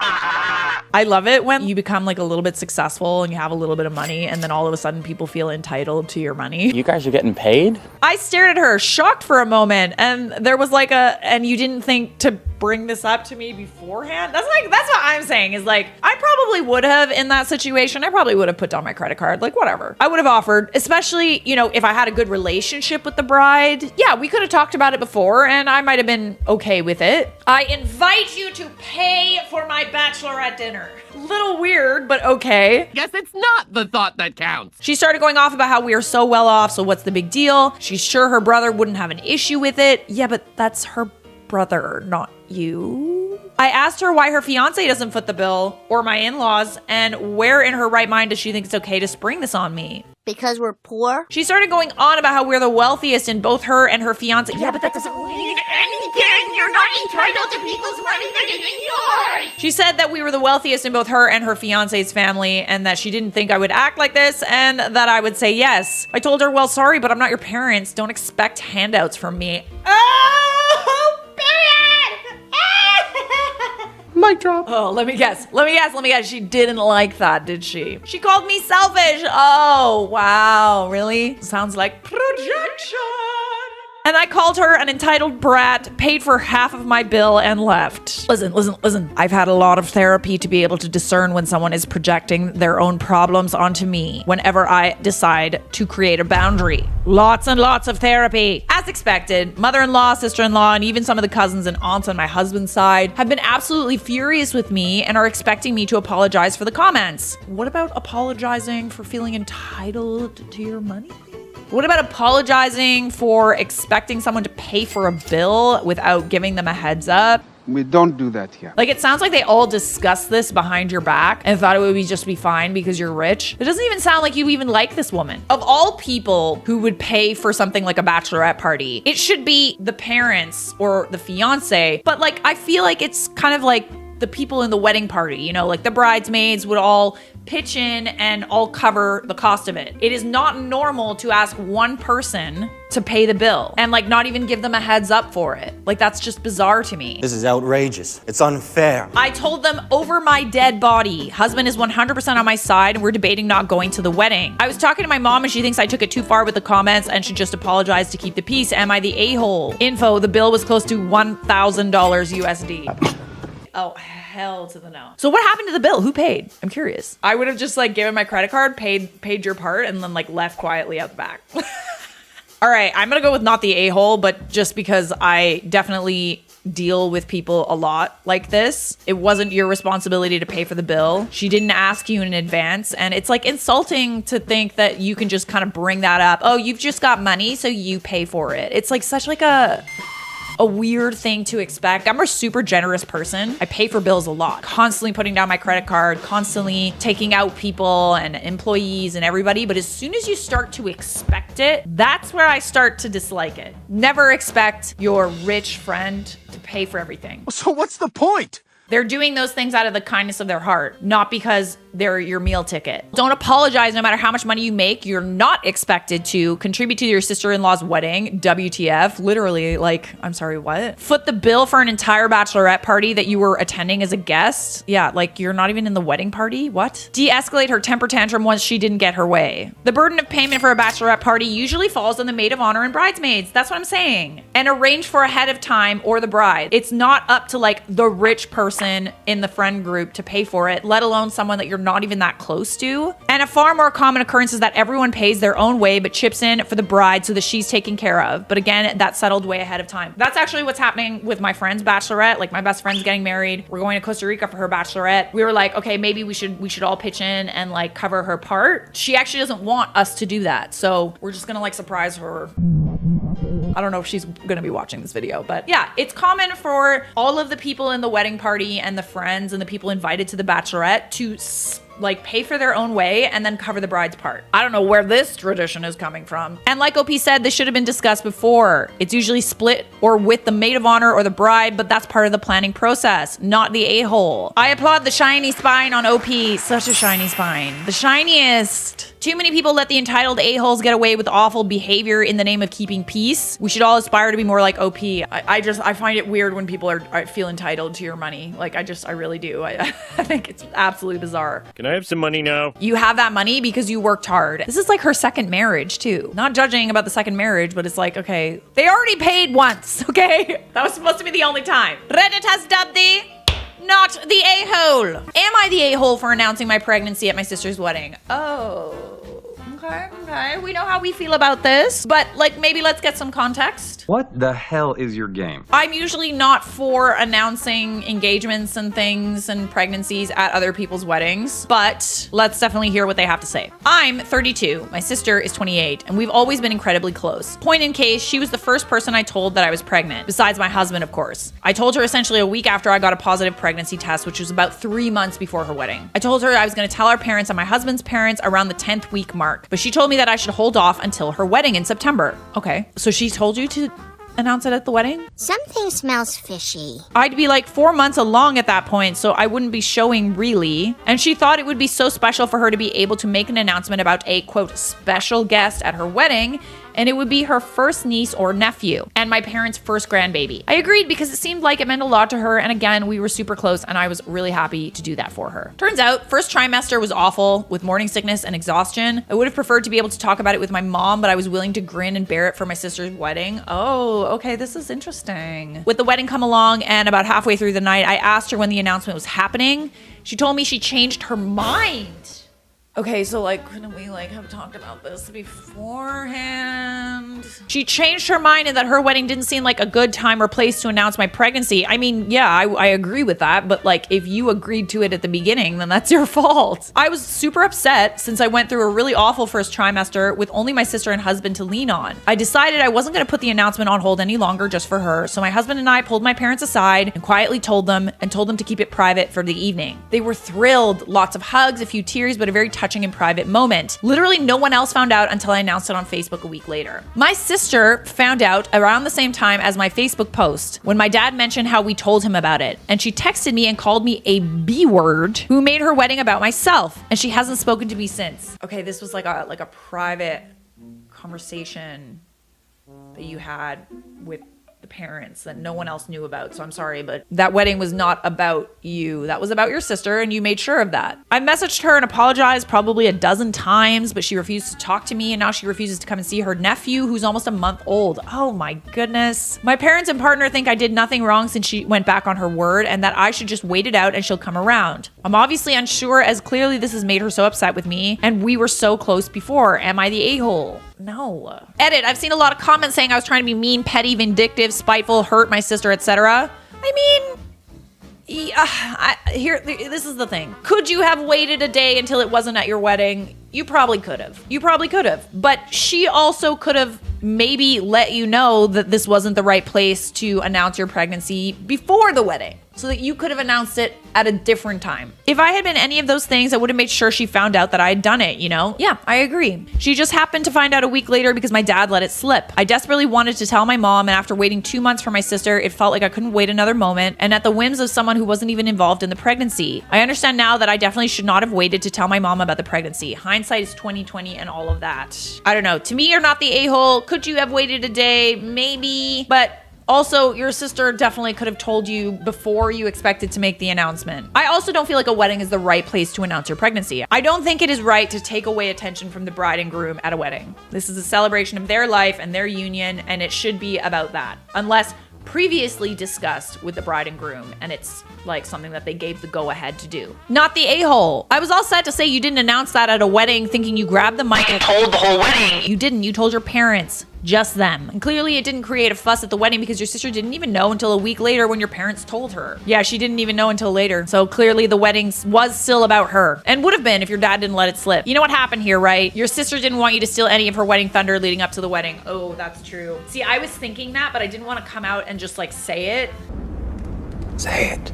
I love it when you become like a little bit successful and you have a little bit of money and then all of a sudden people feel entitled to your money. You guys are getting paid? I stared at her, shocked for a moment, and there was like and you didn't think to bring this up to me beforehand? That's what I'm saying is like, I probably would have in that situation. I probably would have put down my credit card, like whatever. I would have offered, especially, you know, if I had a good relationship with the bride. Yeah, we could have talked about it before and I might have been okay with it. I invite you to pay for my bachelorette dinner. Little weird, but okay. Guess it's not the thought that counts. She started going off about how we are so well off, so what's the big deal? She's sure her brother wouldn't have an issue with it. Yeah, but that's her brother, not you. I asked her why her fiance doesn't foot the bill, or my in-laws, and where in her right mind does she think it's okay to spring this on me? Because we're poor? She started going on about how we're the wealthiest in both her and her fiance. Yeah, but that doesn't mean anything. You're not entitled to people's money that isn't yours. She said that we were the wealthiest in both her and her fiance's family and that she didn't think I would act like this and that I would say yes. I told her, well, sorry, but I'm not your parents. Don't expect handouts from me. Oh, period! Mic drop. Oh, let me guess. She didn't like that, did she? She called me selfish. Oh, wow. Really? Sounds like projection. And I called her an entitled brat, paid for half of my bill, and left. Listen. I've had a lot of therapy to be able to discern when someone is projecting their own problems onto me whenever I decide to create a boundary. Lots and lots of therapy. As expected, mother-in-law, sister-in-law, and even some of the cousins and aunts on my husband's side have been absolutely furious with me and are expecting me to apologize for the comments. What about apologizing for feeling entitled to your money? What about apologizing for expecting someone to pay for a bill without giving them a heads up? We don't do that here. Like, it sounds like they all discussed this behind your back and thought it would just be fine because you're rich. It doesn't even sound like you even like this woman. Of all people who would pay for something like a bachelorette party, it should be the parents or the fiance. But like, I feel like it's kind of like the people in the wedding party, you know, like the bridesmaids would all pitch in and all cover the cost of it. It is not normal to ask one person to pay the bill and like not even give them a heads up for it. Like that's just bizarre to me. This is outrageous. It's unfair. I told them over my dead body. Husband is 100% on my side and we're debating not going to the wedding. I was talking to my mom and she thinks I took it too far with the comments and should just apologize to keep the peace. Am I the a-hole? Info, the bill was close to $1,000 USD. Oh, hell to the no. So what happened to the bill? Who paid? I'm curious. I would have just like given my credit card, paid your part, and then like left quietly out the back. All right, I'm gonna go with not the a-hole, but just because I definitely deal with people a lot like this. It wasn't your responsibility to pay for the bill. She didn't ask you in advance, and it's like insulting to think that you can just kind of bring that up. Oh, you've just got money, so you pay for it. It's like such like a weird thing to expect. I'm a super generous person. I pay for bills a lot, constantly putting down my credit card, constantly taking out people and employees and everybody. But as soon as you start to expect it, that's where I start to dislike it. Never expect your rich friend to pay for everything. So what's the point? They're doing those things out of the kindness of their heart, not because they're your meal ticket. Don't apologize no matter how much money you make. You're not expected to contribute to your sister-in-law's wedding. WTF. Literally, like, I'm sorry, what? Foot the bill for an entire bachelorette party that you were attending as a guest? Yeah, like you're not even in the wedding party? What? De-escalate her temper tantrum once she didn't get her way. The burden of payment for a bachelorette party usually falls on the maid of honor and bridesmaids. That's what I'm saying. And arrange for ahead of time or the bride. It's not up to like the rich person in the friend group to pay for it, let alone someone that you're not even that close to. And a far more common occurrence is that everyone pays their own way but chips in for the bride so that she's taken care of. But again, that's settled way ahead of time. That's actually what's happening with my friend's bachelorette. Like my best friend's getting married. We're going to Costa Rica for her bachelorette. We were like, okay, maybe we should all pitch in and like cover her part. She actually doesn't want us to do that. So we're just gonna like surprise her. I don't know if she's gonna be watching this video, but yeah, it's common for all of the people in the wedding party and the friends and the people invited to the bachelorette to like pay for their own way and then cover the bride's part. I don't know where this tradition is coming from. And like OP said, this should have been discussed before. It's usually split or with the maid of honor or the bride, but that's part of the planning process, not the a-hole. I applaud the shiny spine on OP. Such a shiny spine. The shiniest. Too many people let the entitled a-holes get away with awful behavior in the name of keeping peace. We should all aspire to be more like OP. I find it weird when people feel entitled to your money. Like I really do. I think it's absolutely bizarre. Can I have some money now? You have that money because you worked hard. This is like her second marriage too. Not judging about the second marriage, but it's like, okay, they already paid once, okay? That was supposed to be the only time. Reddit has dubbed thee not the a-hole. Am I the a-hole for announcing my pregnancy at my sister's wedding? Oh, okay. We know how we feel about this, but like maybe let's get some context. What the hell is your game? I'm usually not for announcing engagements and things and pregnancies at other people's weddings, but let's definitely hear what they have to say. I'm 32, my sister is 28, and we've always been incredibly close. Point in case, she was the first person I told that I was pregnant, besides my husband, of course. I told her essentially a week after I got a positive pregnancy test, which was about 3 months before her wedding. I told her I was going to tell our parents and my husband's parents around the 10th week mark, but she told me that I should hold off until her wedding in September. Okay, so she told you to announce it at the wedding? Something smells fishy. I'd be like 4 months along at that point, so I wouldn't be showing really. And she thought it would be so special for her to be able to make an announcement about a, quote, special guest at her wedding, and it would be her first niece or nephew and my parents' first grandbaby. I agreed because it seemed like it meant a lot to her, and again, we were super close and I was really happy to do that for her. Turns out, first trimester was awful with morning sickness and exhaustion. I would have preferred to be able to talk about it with my mom, but I was willing to grin and bear it for my sister's wedding. Oh, okay, this is interesting. With the wedding come along and about halfway through the night, I asked her when the announcement was happening. She told me she changed her mind. Okay, so like, couldn't we like have talked about this beforehand? She changed her mind and that her wedding didn't seem like a good time or place to announce my pregnancy. I mean, yeah, I agree with that, but like if you agreed to it at the beginning, then that's your fault. I was super upset since I went through a really awful first trimester with only my sister and husband to lean on. I decided I wasn't gonna put the announcement on hold any longer just for her, so my husband and I pulled my parents aside and quietly told them to keep it private for the evening. They were thrilled, lots of hugs, a few tears, but a very touching and private moment. Literally no one else found out until I announced it on Facebook a week later. My sister found out around the same time as my Facebook post when my dad mentioned how we told him about it. And she texted me and called me a B word who made her wedding about myself. And she hasn't spoken to me since. Okay, this was like a private conversation that you had with the parents that no one else knew about. So I'm sorry, but that wedding was not about you. That was about your sister, and you made sure of that. I messaged her and apologized probably a dozen times, but she refused to talk to me, and now she refuses to come and see her nephew who's almost a month old. Oh my goodness. My parents and partner think I did nothing wrong since she went back on her word and that I should just wait it out and she'll come around. I'm obviously unsure, as clearly this has made her so upset with me, and we were so close before. Am I the a-hole? No. Edit. I've seen a lot of comments saying I was trying to be mean, petty, vindictive, spiteful, hurt my sister, etc. I mean, this is the thing. Could you have waited a day until it wasn't at your wedding? You probably could have. But she also could have maybe let you know that this wasn't the right place to announce your pregnancy before the wedding, so that you could have announced it at a different time. If I had been any of those things, I would have made sure she found out that I had done it, you know? Yeah, I agree. She just happened to find out a week later because my dad let it slip. I desperately wanted to tell my mom, and after waiting 2 months for my sister, it felt like I couldn't wait another moment, and at the whims of someone who wasn't even involved in the pregnancy. I understand now that I definitely should not have waited to tell my mom about the pregnancy. Hindsight is 20/20 and all of that. I don't know. To me, you're not the a-hole. Could you have waited a day? Maybe. But also, your sister definitely could have told you before you expected to make the announcement. I also don't feel like a wedding is the right place to announce your pregnancy. I don't think it is right to take away attention from the bride and groom at a wedding. This is a celebration of their life and their union, and it should be about that. Unless previously discussed with the bride and groom, and it's like something that they gave the go-ahead to do. Not the a-hole. I was all set to say you didn't announce that at a wedding, thinking you grabbed the mic and told the whole wedding. You didn't. You told your parents. Just them. And clearly it didn't create a fuss at the wedding because your sister didn't even know until a week later when your parents told her. Yeah, she didn't even know until later. So clearly the wedding was still about her, and would have been if your dad didn't let it slip. You know what happened here, right? Your sister didn't want you to steal any of her wedding thunder leading up to the wedding. Oh, that's true. See, I was thinking that, but I didn't want to come out and just like say it. Say it.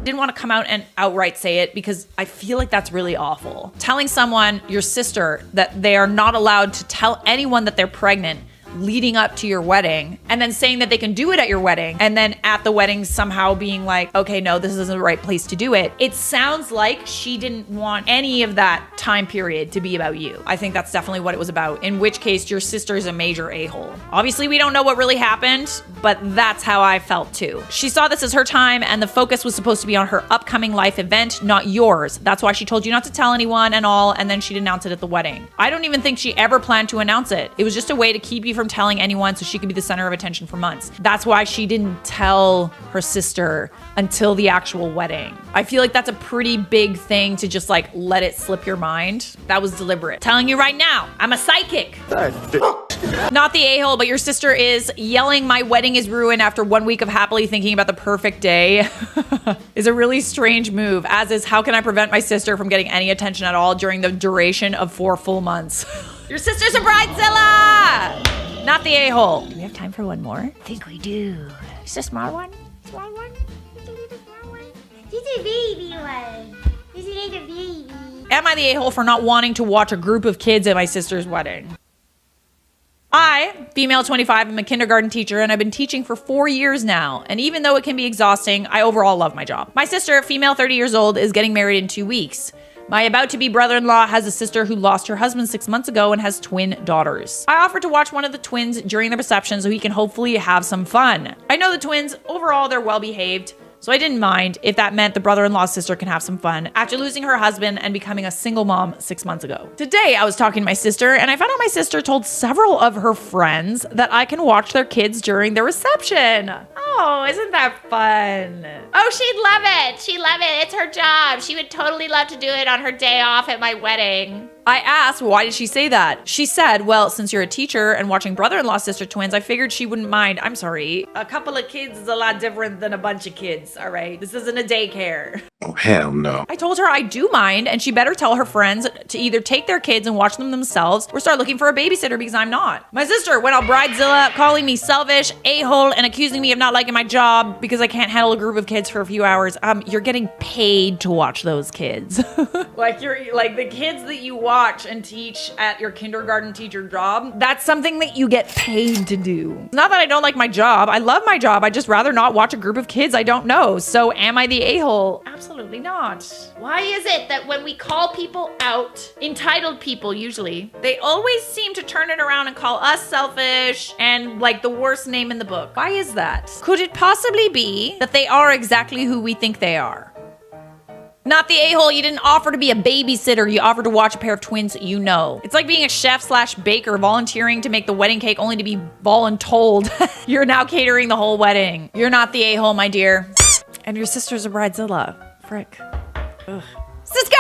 Didn't want to come out and outright say it because I feel like that's really awful. Telling someone, your sister, that they are not allowed to tell anyone that they're pregnant leading up to your wedding, and then saying that they can do it at your wedding, and then at the wedding somehow being like, okay, no, this isn't the right place to do it. It sounds like she didn't want any of that time period to be about you. I think that's definitely what it was about, in which case your sister's a major a-hole. Obviously, we don't know what really happened, but that's how I felt too. She saw this as her time, and the focus was supposed to be on her upcoming life event, not yours. That's why she told you not to tell anyone and all, and then she'd announce it at the wedding. I don't even think she ever planned to announce it. It was just a way to keep you from telling anyone so she could be the center of attention for months. That's why she didn't tell her sister until the actual wedding. I feel like that's a pretty big thing to just like let it slip your mind. That was deliberate. Telling you right now, I'm a psychic. Not the a-hole, but your sister is yelling my wedding is ruined after 1 week of happily thinking about the perfect day is a really strange move, as is how can I prevent my sister from getting any attention at all during the duration of 4 full months. Your sister's a bridezilla! Not the a-hole. Do we have time for one more? I think we do. Just a small one? Small one? Just a baby one. Just a little baby. Am I the a-hole for not wanting to watch a group of kids at my sister's wedding? I, female 25, am a kindergarten teacher, and I've been teaching for 4 years now. And even though it can be exhausting, I overall love my job. My sister, female 30 years old, is getting married in 2 weeks. My about-to-be brother-in-law has a sister who lost her husband 6 months ago and has twin daughters. I offered to watch one of the twins during the reception so he can hopefully have some fun. I know the twins, overall, they're well-behaved, so I didn't mind if that meant the brother-in-law's sister can have some fun after losing her husband and becoming a single mom 6 months ago. Today, I was talking to my sister, and I found out my sister told several of her friends that I can watch their kids during the reception. Oh, isn't that fun? Oh, she'd love it. She'd love it. It's her job. She would totally love to do it on her day off at my wedding. I asked, why did she say that? She said, well, since you're a teacher and watching brother-in-law sister twins, I figured she wouldn't mind. I'm sorry. A couple of kids is a lot different than a bunch of kids, all right? This isn't a daycare. Oh, hell no. I told her I do mind, and she better tell her friends to either take their kids and watch them themselves or start looking for a babysitter because I'm not. My sister went on Bridezilla calling me selfish, a-hole, and accusing me of not liking my job because I can't handle a group of kids for a few hours. You're getting paid to watch those kids. Like the kids that you watch and teach at your kindergarten teacher job, that's something that you get paid to do. It's not that I don't like my job. I love my job. I just rather not watch a group of kids I don't know. So am I the a-hole? Absolutely not. Why is it that when we call people out, entitled people usually, They always seem to turn it around and call us selfish and like the worst name in the book. Why is that? Could it possibly be that they are exactly who we think they are? Not the a-hole. You didn't offer to be a babysitter. You offered to watch a pair of twins you know. It's like being a chef/baker volunteering to make the wedding cake only to be voluntold. You're now catering the whole wedding. You're not the a-hole, my dear. And your sister's a bridezilla. Frick. Ugh. Siska!